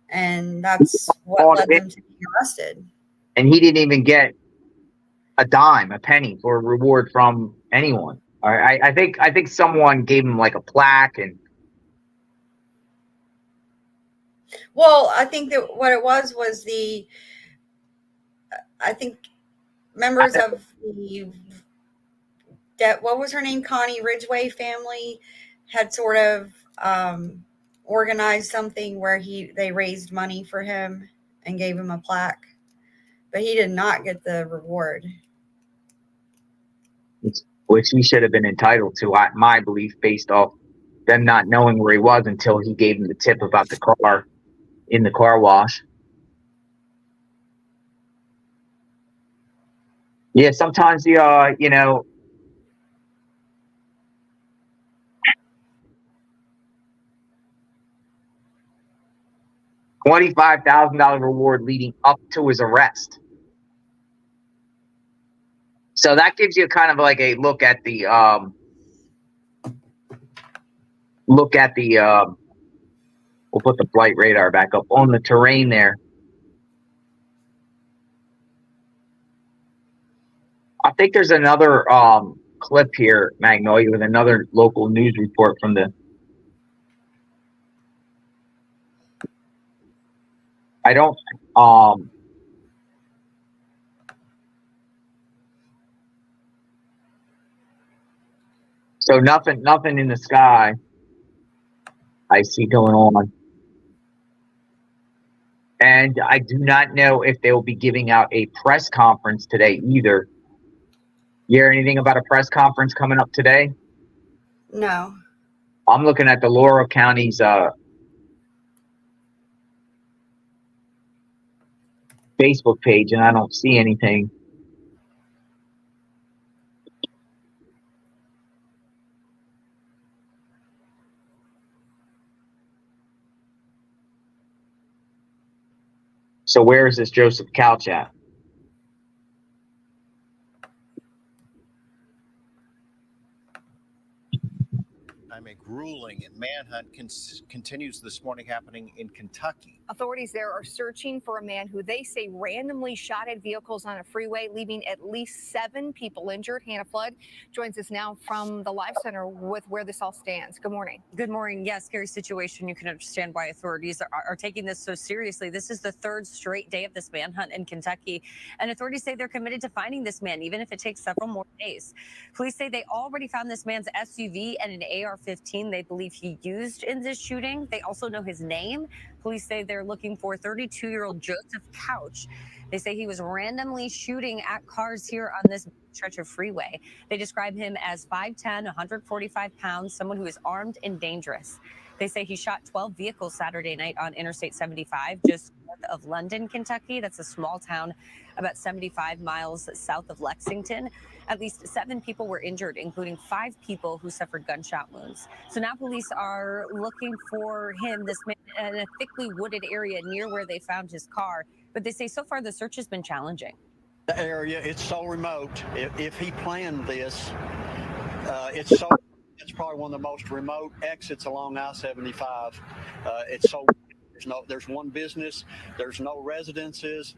M: and that's what led them to be arrested.
A: And he didn't even get a dime, a penny for a reward from anyone. I think someone gave him like a plaque and.
M: Well, I think that what it was I think members of what was her name? Connie Ridgway family had sort of organized something where they raised money for him and gave him a plaque, but he did not get the reward.
A: Which he should have been entitled to, my belief, based off them not knowing where he was until he gave them the tip about the car in the car wash. Yeah, sometimes the $25,000 reward leading up to his arrest. So that gives you kind of like a look at the we'll put the flight radar back up on the terrain there. I think there's another clip here, Magnolia, with another local news report from the so nothing in the sky I see going on. And I do not know if they will be giving out a press conference today either. You hear anything about a press conference coming up today?
M: No.
A: I'm looking at the Laurel County's Facebook page, and I don't see anything. So where is this Joseph Couch at?
N: A grueling manhunt continues this morning, happening in Kentucky.
O: Authorities there are searching for a man who they say randomly shot at vehicles on a freeway, leaving at least 7 people injured. Hannah Flood joins us now from the Live Center with where this all stands. Good morning.
P: Good morning. Yes, scary situation. You can understand why authorities are taking this so seriously. This is the 3rd straight day of this manhunt in Kentucky, and authorities say they're committed to finding this man, even if it takes several more days. Police say they already found this man's SUV and an AR-15 they believe he used in this shooting. They also know his name. Police say they're looking for 32-year-old Joseph Couch. They say he was randomly shooting at cars here on this stretch of freeway. They describe him as 5'10", 145 pounds, someone who is armed and dangerous. They say he shot 12 vehicles Saturday night on Interstate 75, just north of London, Kentucky. That's a small town about 75 miles south of Lexington. At least 7 people were injured, including 5 people who suffered gunshot wounds. So now police are looking for him, this man, in a thickly wooded area near where they found his car. But they say so far the search has been challenging.
Q: The area, it's so remote. If he planned this, it's probably one of the most remote exits along I-75. It's so there's one business, there's no residences.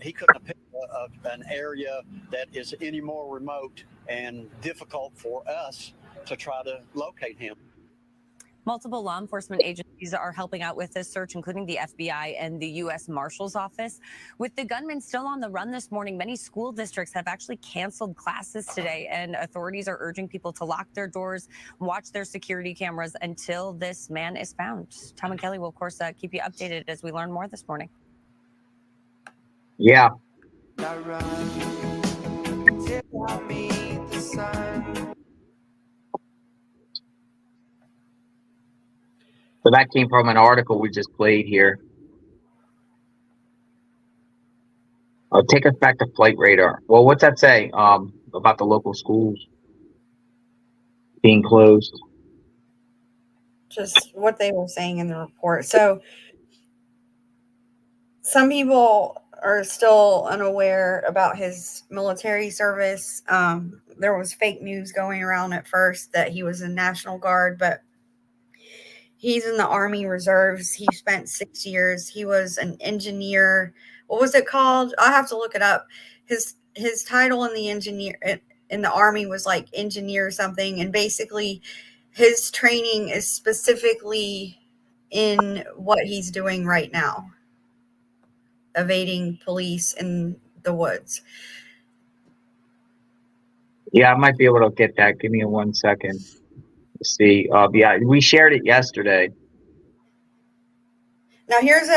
Q: He couldn't have picked an area that is any more remote and difficult for us to try to locate him.
P: Multiple law enforcement agencies are helping out with this search, including the FBI and the U.S. Marshal's Office. With the gunman still on the run this morning, many school districts have actually canceled classes today, and authorities are urging people to lock their doors, watch their security cameras until this man is found. Tom and Kelly will, of course, keep you updated as we learn more this morning.
A: Yeah. So that came from an article we just played here. Take us back to flight radar. Well, what's that say about the local schools being closed?
M: Just what they were saying in the report. So some people are still unaware about his military service. There was fake news going around at first that he was in National Guard, but he's in the Army Reserves. He spent 6 years. He was an engineer. What was it called? I'll have to look it up. His title in the Army was like engineer something. And basically his training is specifically in what he's doing right now, evading police in the woods.
A: Yeah, I might be able to get that. Give me 1 second. Let's see. Yeah, we shared it yesterday.
M: Now here's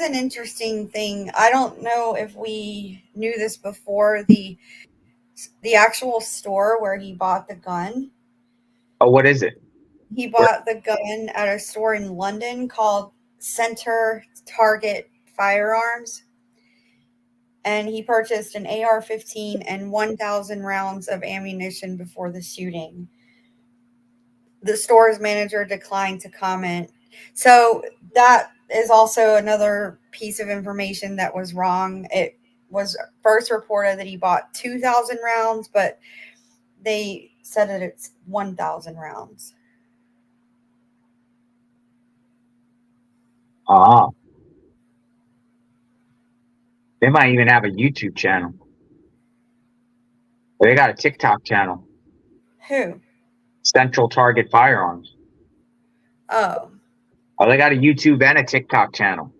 M: an interesting thing. I don't know if we knew this before. The actual store where he bought the gun.
A: Oh, what is it?
M: He bought the gun at a store in London called Center Target Firearms. And he purchased an AR-15 and 1,000 rounds of ammunition before the shooting. The store's manager declined to comment. So that is also another piece of information that was wrong. It was first reported that he bought 2,000 rounds, but they said that it's 1,000 rounds.
A: Ah. They might even have a YouTube channel. They got a TikTok channel.
M: Who?
A: Central Target Firearms.
M: Oh.
A: Oh, they got a YouTube and a TikTok channel.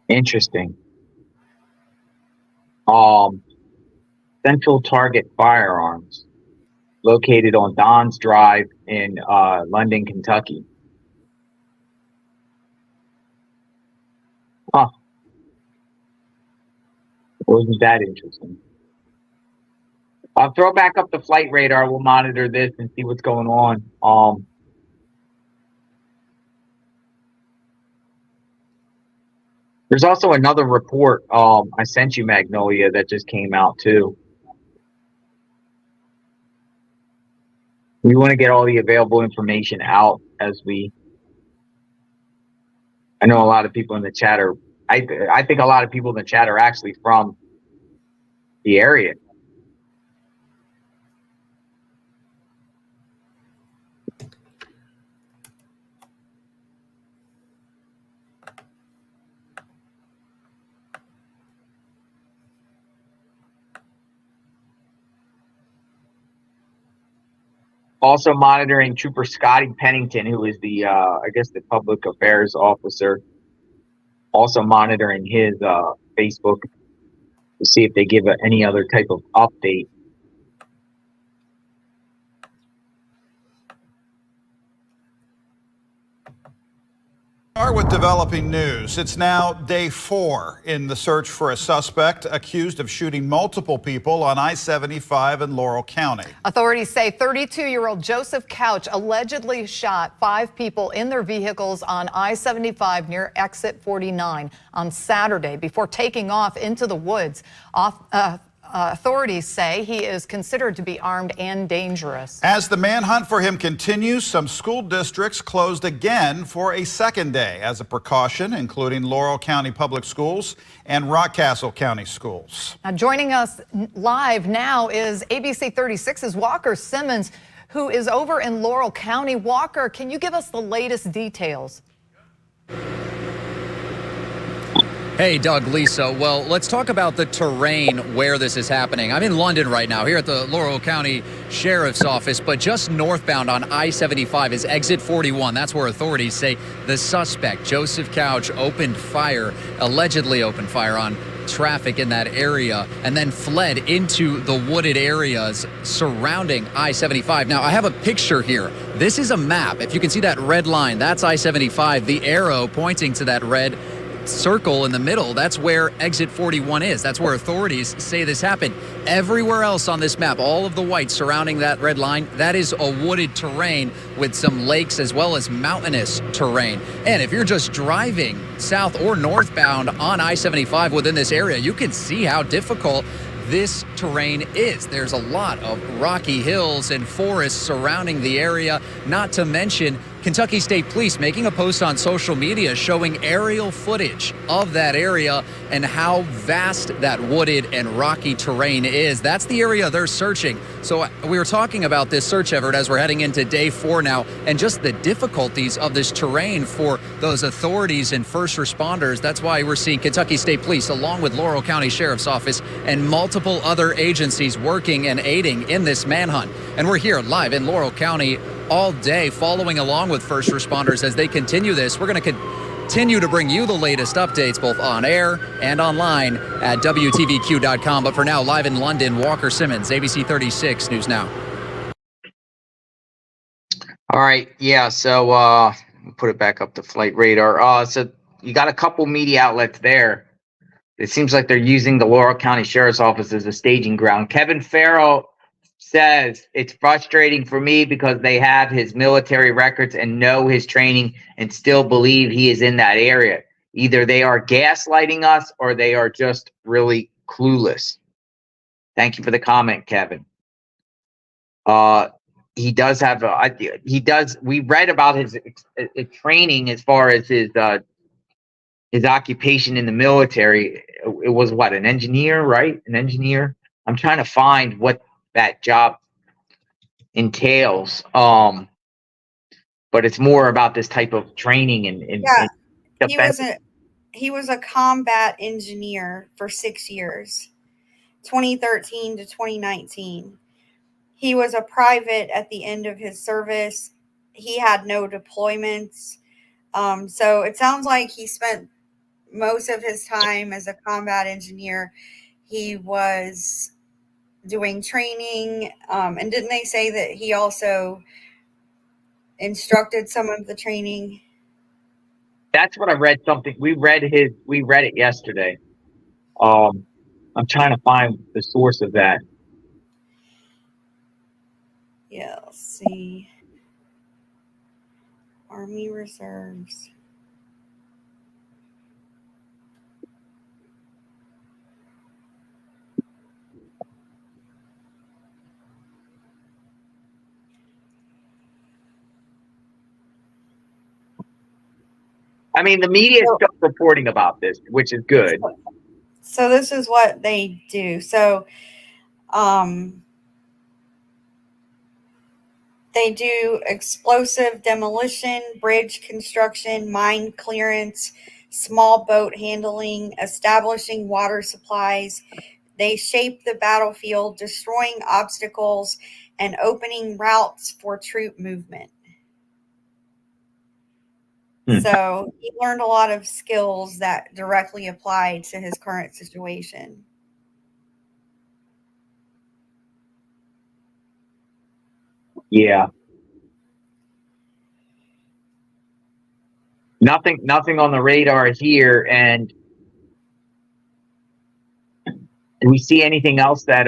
A: Interesting. Central Target Firearms, located on Don's Drive in London, Kentucky. Huh. Wasn't that interesting? I'll throw back up the flight radar. We'll monitor this and see what's going on. There's also another report I sent you, Magnolia, that just came out too. We want to get all the available information out as we. I know a lot of people in the chat are. I think a lot of people in the chat are actually from the area. Also monitoring Trooper Scotty Pennington, who is the, I guess, the public affairs officer. Also monitoring his Facebook to see if they give any other type of update.
R: Start with developing news. It's now day 4 in the search for a suspect accused of shooting multiple people on I-75 in Laurel County.
S: Authorities say 32-year-old Joseph Couch allegedly shot 5 people in their vehicles on I-75 near exit 49 on Saturday before taking off into the woods. Authorities say he is considered to be armed and dangerous.
R: As the manhunt for him continues, some school districts closed again for a second day as a precaution, including Laurel County Public Schools and Rockcastle County Schools.
S: Now, joining us live now is ABC 36's Walker Simmons, who is over in Laurel County. Walker, can you give us the latest details?
T: Hey, Doug, Lisa. Well, let's talk about the terrain where this is happening. I'm in London right now, here at the Laurel County Sheriff's Office, but just northbound on I-75 is exit 41. That's where authorities say the suspect, Joseph Couch, allegedly opened fire on traffic in that area and then fled into the wooded areas surrounding I-75. Now, I have a picture here. This is a map. If you can see that red line, that's I-75. The arrow pointing to that red circle in the middle, that's where exit 41 is. That's where authorities say this happened. Everywhere else on this map, all of the white surrounding that red line, that is a wooded terrain with some lakes as well as mountainous terrain. And if you're just driving south or northbound on I-75 within this area, you can see how difficult this terrain is. There's a lot of rocky hills and forests surrounding the area, not to mention Kentucky State Police making a post on social media showing aerial footage of that area and how vast that wooded and rocky terrain is. That's the area they're searching. So we were talking about this search effort as we're heading into day 4 now, and just the difficulties of this terrain for those authorities and first responders. That's why we're seeing Kentucky State Police along with Laurel County Sheriff's Office and multiple other agencies working and aiding in this manhunt. And we're here live in Laurel County all day following along with first responders as they continue this. We're going to continue to bring you the latest updates both on air and online at WTVQ.com. But for now, live in London, Walker Simmons, ABC 36 News Now.
A: All right. Yeah. So put it back up to flight radar. So you got a couple media outlets there. It seems like they're using the Laurel County Sheriff's Office as a staging ground. Kevin Farrell says it's frustrating for me because they have his military records and know his training and still believe he is in that area. Either they are gaslighting us or they are just really clueless. Thank you for the comment, Kevin. He does have we read about his training as far as his occupation in the military. It was what, an engineer, right? An engineer. I'm trying to find what that job entails. But it's more about this type of training and
M: he was a combat engineer for 6 years, 2013 to 2019. He was a private at the end of his service. He had no deployments. So it sounds like he spent most of his time as a combat engineer. He was doing training. And didn't they say that he also instructed some of the training?
A: That's what I read. Something we read it yesterday. I'm trying to find the source of that.
M: Yeah, let's see. Army Reserves.
A: I mean, the media is still reporting about this, which is good.
M: So this is what they do. So they do explosive demolition, bridge construction, mine clearance, small boat handling, establishing water supplies. They shape the battlefield, destroying obstacles, and opening routes for troop movement. So he learned a lot of skills that directly applied to his current situation.
A: Yeah. Nothing on the radar here. And do we see anything else that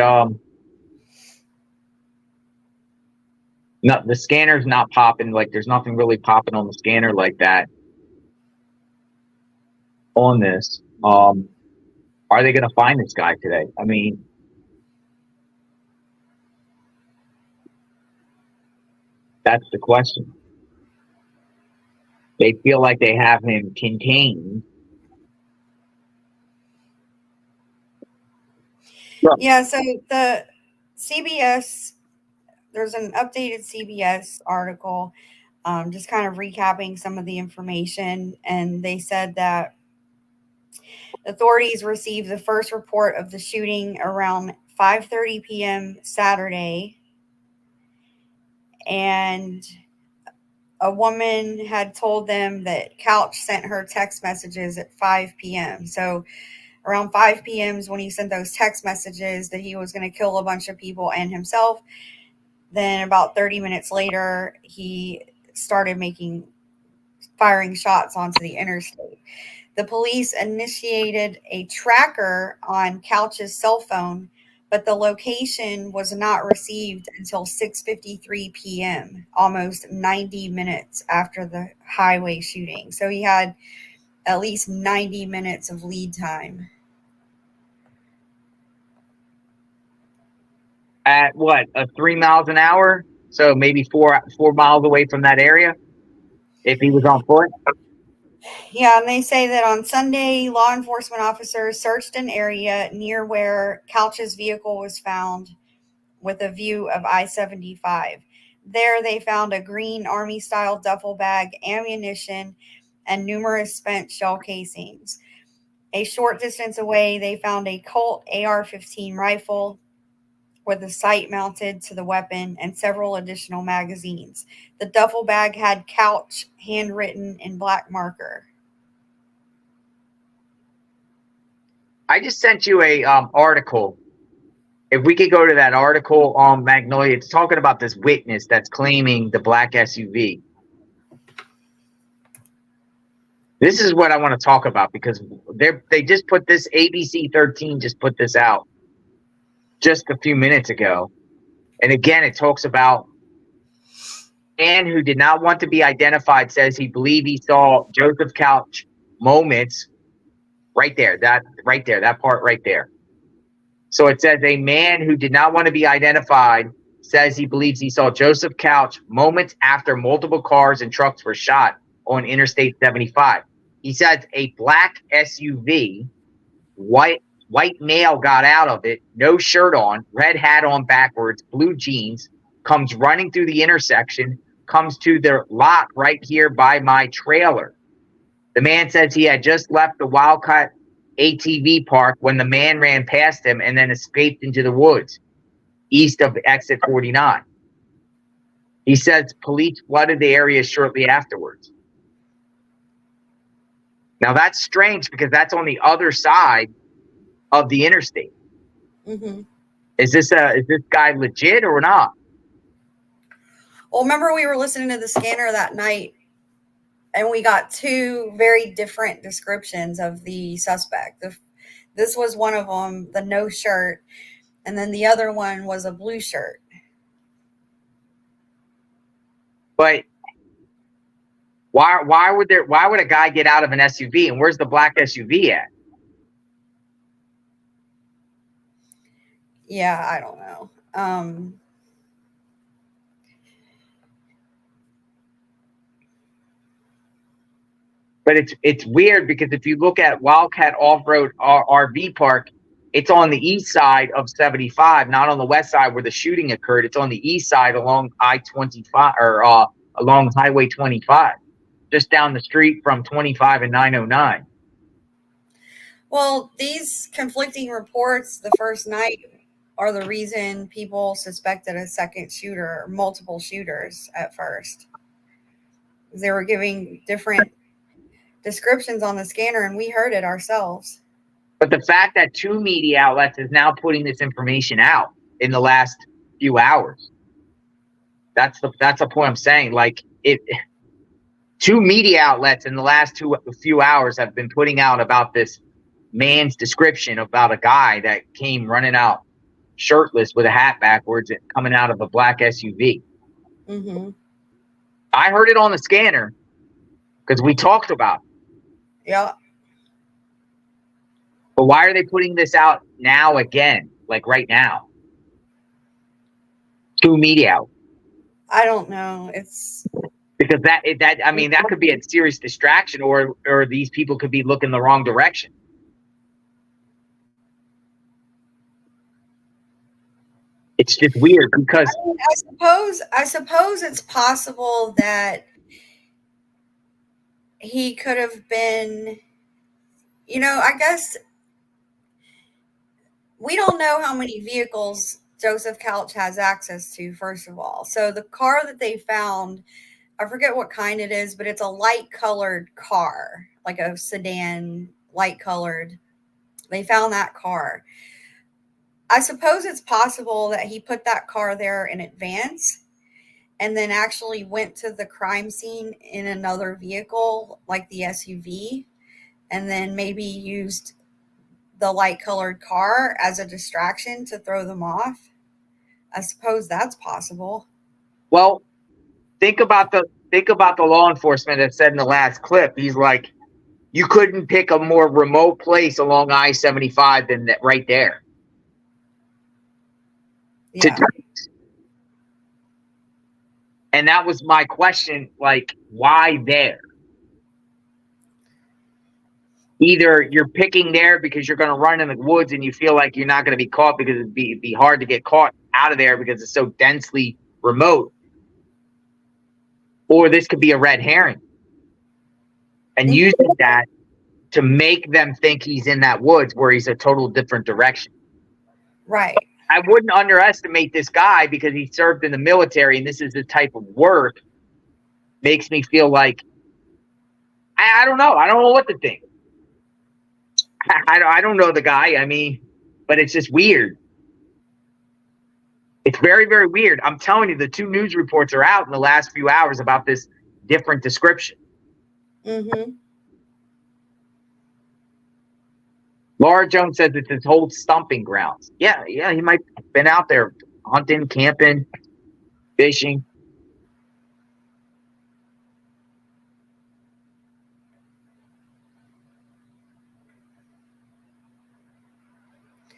A: the scanner's not popping? Like, there's nothing really popping on the scanner like that on this. Are they going to find this guy today? I mean, that's the question. They feel like they have him contained.
M: Yeah, so the CBS, there's an updated CBS article just kind of recapping some of the information, and they said that authorities received the first report of the shooting around 5:30 p.m. Saturday, and a woman had told them that Couch sent her text messages at 5 p.m. So around 5 p.m. is when he sent those text messages that he was going to kill a bunch of people and himself. Then about 30 minutes later, he started firing shots onto the interstate. The police initiated a tracker on Couch's cell phone, but the location was not received until 6:53 p.m., almost 90 minutes after the highway shooting. So he had at least 90 minutes of lead time.
A: At what, 3 miles an hour? So maybe four miles away from that area? If he was on foot?
M: Yeah, and they say that on Sunday, law enforcement officers searched an area near where Couch's vehicle was found with a view of I-75. There they found a green Army-style duffel bag, ammunition, and numerous spent shell casings. A short distance away, they found a Colt AR-15 rifle with a sight mounted to the weapon and several additional magazines. The duffel bag had Couch handwritten in black marker.
A: I just sent you a article. If we could go to that article on Magnolia, it's talking about this witness that's claiming the black SUV. This is what I want to talk about because they just put this, ABC 13 just put this out just a few minutes ago. And again, it talks about a man who did not want to be identified says he believed he saw Joseph Couch moments right there, that part right there. So it says a man who did not want to be identified says he believes he saw Joseph Couch moments after multiple cars and trucks were shot on Interstate 75. He says a black SUV, white male got out of it, no shirt on, red hat on backwards, blue jeans, comes running through the intersection, comes to the lot right here by my trailer. The man says he had just left the Wildcat ATV park when the man ran past him and then escaped into the woods east of exit 49. He says police flooded the area shortly afterwards. Now that's strange because that's on the other side of the interstate.
M: Mm-hmm.
A: Is this guy legit or not?
M: Well, remember we were listening to the scanner that night and we got two very different descriptions of the suspect. This was one of them, the no shirt, and then the other one was a blue shirt.
A: But why would a guy get out of an SUV, and where's the black SUV at?
M: Yeah, I don't know.
A: But it's weird because if you look at Wildcat Off-Road RV Park, it's on the east side of 75, not on the west side where the shooting occurred. It's on the east side along I-25 or along Highway 25, just down the street from 25 and 909.
M: Well, these conflicting reports the first night are the reason people suspected a second shooter or multiple shooters at first. They were giving different descriptions on the scanner and we heard it ourselves.
A: But the fact that two media outlets is now putting this information out in the last few hours, that's the point I'm saying. Like two media outlets in the last few hours have been putting out about this man's description about a guy that came running out shirtless with a hat backwards and coming out of a black SUV.
M: Mm-hmm.
A: I heard it on the scanner because we talked about it.
M: Yeah.
A: But why are they putting this out now again, like right now? Two media out.
M: I don't know. It's
A: because that could be a serious distraction, or these people could be looking the wrong direction. It's just weird because
M: I suppose it's possible that he could have been, I guess we don't know how many vehicles Joseph Couch has access to, first of all. So the car that they found, I forget what kind it is, but it's a light colored car, like a sedan, light colored. They found that car. I suppose it's possible that he put that car there in advance and then actually went to the crime scene in another vehicle, like the SUV, and then maybe used the light colored car as a distraction to throw them off. I suppose that's possible.
A: Well, think about the law enforcement that said in the last clip. He's like, you couldn't pick a more remote place along I-75 than that right there.
M: Yeah.
A: And that was my question, like, why there? Either you're picking there because you're going to run in the woods and you feel like you're not going to be caught because it'd be hard to get caught out of there because it's so densely remote. Or this could be a red herring. And using that to make them think he's in that woods where he's a total different direction.
M: Right.
A: I wouldn't underestimate this guy because he served in the military and this is the type of work makes me feel like, I don't know. I don't know what to think. I don't know the guy. I mean, but it's just weird. It's very, very weird. I'm telling you, the 2 news reports are out in the last few hours about this different description.
M: Mm-hmm.
A: Laura Jones says it's his whole stomping grounds. Yeah, he might have been out there hunting, camping, fishing.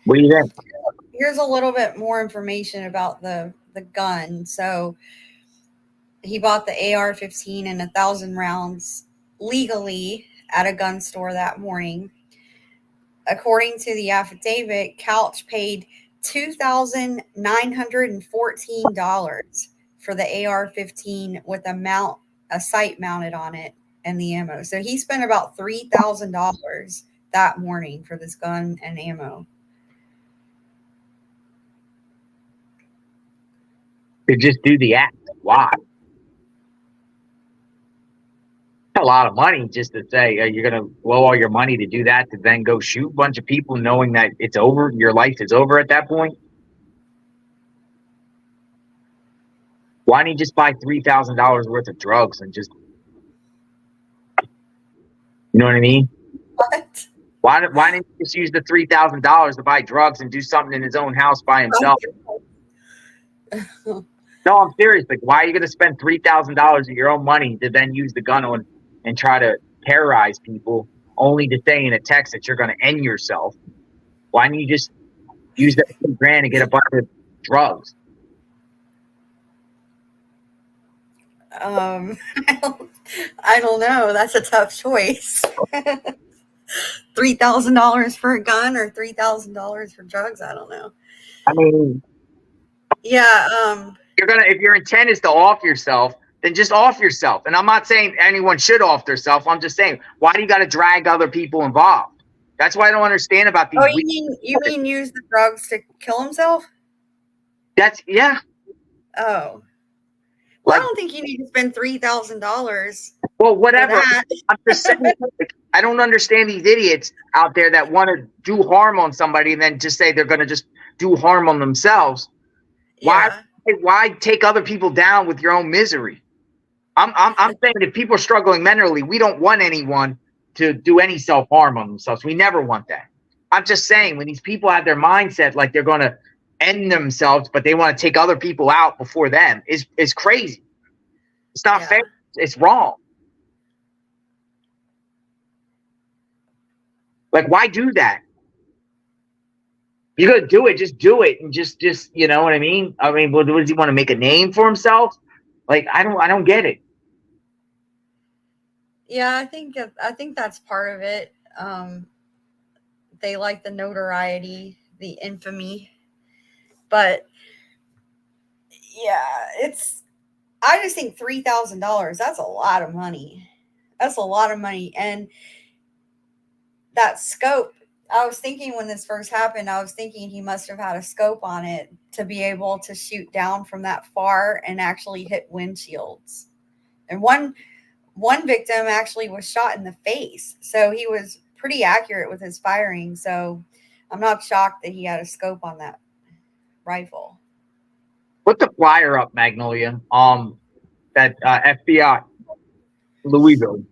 A: What do you think?
M: Here's a little bit more information about the gun. So he bought the AR-15 and 1,000 rounds legally at a gun store that morning. According to the affidavit, Couch paid $2,914 for the AR-15 with a sight mounted on it and the ammo. So he spent about $3,000 that morning for this gun and ammo.
A: To just do the act. Why? A lot of money just to say you're going to blow all your money to do that, to then go shoot a bunch of people knowing that it's over, your life is over at that point. Why don't you just buy $3,000 worth of drugs and just, you know what I mean?
M: What?
A: Why didn't you just use the $3,000 to buy drugs and do something in his own house by himself? No, I'm serious. Like, why are you going to spend $3,000 of your own money to then use the gun on and try to terrorize people, only to say in a text that you're going to end yourself? Why don't you just use that $2,000 and get a bunch of drugs?
M: I don't know. That's a tough choice. $3,000 for a gun or $3,000 for drugs. I don't know.
A: I mean,
M: yeah.
A: If your intent is to off yourself, then just off yourself. And I'm not saying anyone should off themselves. I'm just saying, why do you got to drag other people involved? That's what I don't understand about these.
M: Oh, you mean use the drugs to kill himself?
A: Yeah.
M: Oh. Well, I don't think you need to spend $3,000.
A: Well, whatever. I'm just saying, I don't understand these idiots out there that want to do harm on somebody and then just say they're going to just do harm on themselves.
M: Yeah.
A: Why take other people down with your own misery? I'm saying if people are struggling mentally, we don't want anyone to do any self-harm on themselves. We never want that. I'm just saying when these people have their mindset like they're going to end themselves, but they want to take other people out before them is crazy. It's not fair. It's wrong. Like, why do that? You're gonna do it, just do it, and just you know what I mean? I mean, what does he want to make a name for himself? Like, I don't get it.
M: Yeah, I think that's part of it. They like the notoriety, the infamy, but yeah, I just think $3,000. That's a lot of money. That's a lot of money, and that scope. I was thinking when this first happened, I was thinking he must have had a scope on it to be able to shoot down from that far and actually hit windshields. And one victim actually was shot in the face. So he was pretty accurate with his firing. So I'm not shocked that he had a scope on that rifle.
A: Put the flyer up, Magnolia. That FBI Louisville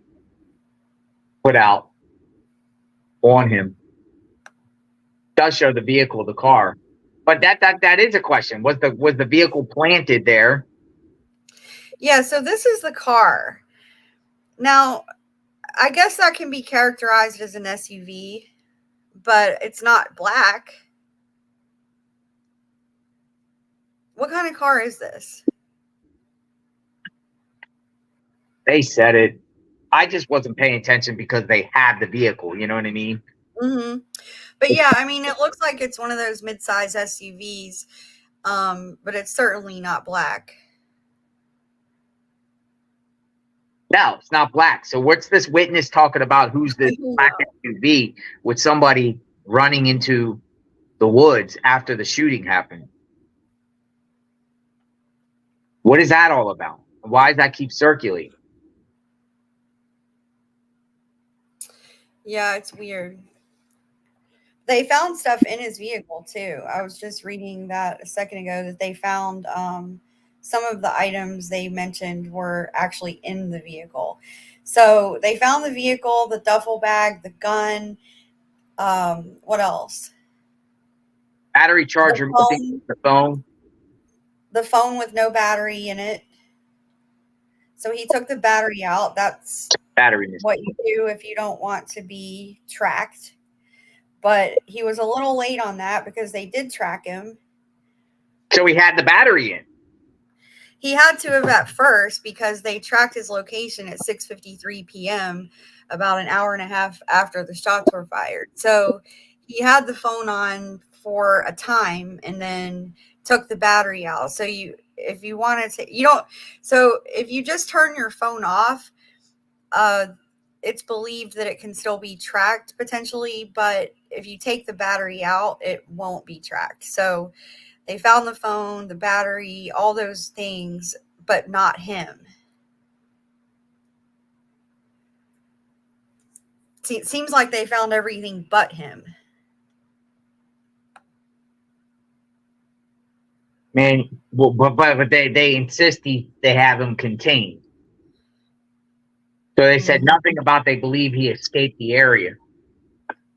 A: put out on him. Does show the vehicle, the car, but that is a question. Was the vehicle planted there?
M: Yeah, so this is the car. Now, I guess that can be characterized as an SUV, but it's not black. What kind of car is this?
A: They said it. I just wasn't paying attention because they had the vehicle. You know what I mean?
M: Mm-hmm. But yeah, I mean, it looks like it's one of those mid-size SUVs, but it's certainly not black.
A: No, it's not black. So what's this witness talking about? Who's this black SUV with somebody running into the woods after the shooting happened? What is that all about? Why does that keep circulating?
M: Yeah, it's weird. They found stuff in his vehicle too. I was just reading that a second ago that they found some of the items they mentioned were actually in the vehicle. So they found the vehicle, the duffel bag, the gun. What else?
A: Battery charger, the phone.
M: The phone with no battery in it. So he took the battery out. That's
A: battery.
M: What you do if you don't want to be tracked. But he was a little late on that because they did track him.
A: So he had the battery in.
M: He had to have at first because they tracked his location at 6:53 p.m., about an hour and a half after the shots were fired. So he had the phone on for a time and then took the battery out. So if you wanted to, so if you just turn your phone off, it's believed that it can still be tracked potentially, but if you take the battery out, it won't be tracked. So they found the phone, the battery, all those things, but not him. See, it seems like they found everything but him.
A: Man, but they insist they have him contained. So they said nothing about they believe he escaped the area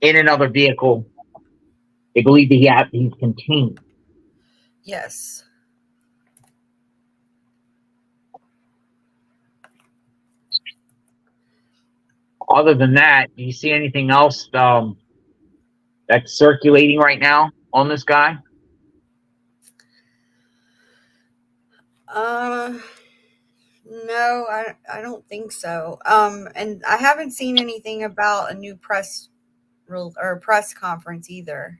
A: in another vehicle. They believe that he's contained.
M: Yes.
A: Other than that, do you see anything else that's circulating right now on this guy?
M: No, I don't think so. And I haven't seen anything about a new press conference either.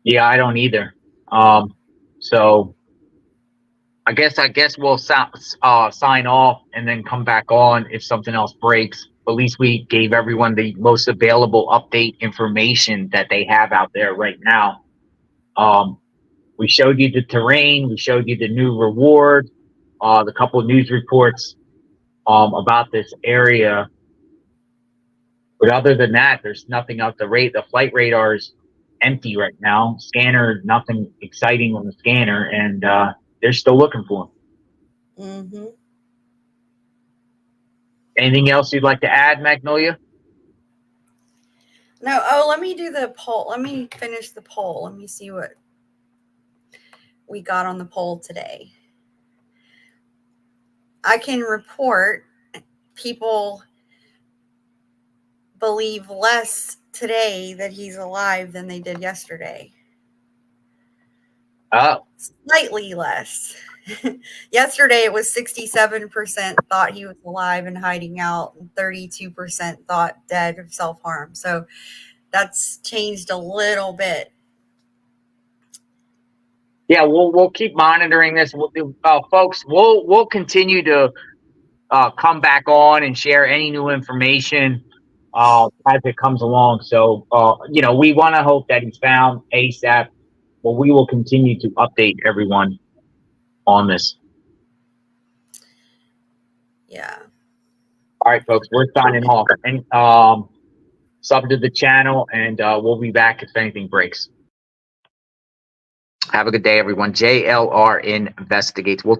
A: Yeah, I don't either. So I guess we'll sign off and then come back on if something else breaks. At least we gave everyone the most available update information that they have out there right now. We showed you the terrain. We showed you the new reward, the couple of news reports about this area. But other than that, there's nothing out the flight radar is empty right now. Scanner, nothing exciting on the scanner, and they're still looking for him.
M: Mm-hmm.
A: Anything else you'd like to add, Magnolia?
M: No. Oh, let me do the poll. Let me finish the poll. Let me see what we got on the poll today. I can report people believe less today that he's alive than they did yesterday.
A: Oh.
M: Slightly less. Yesterday it was 67% thought he was alive and hiding out, and 32% thought dead of self-harm. So that's changed a little bit.
A: Yeah, we'll keep monitoring this, folks. We'll continue to come back on and share any new information as it comes along. So we want to hope that he's found ASAP, but we will continue to update everyone on this.
M: Yeah.
A: All right, folks, we're signing off. And sub to the channel, and we'll be back if anything breaks. Have a good day, everyone. JLR Investigates. We'll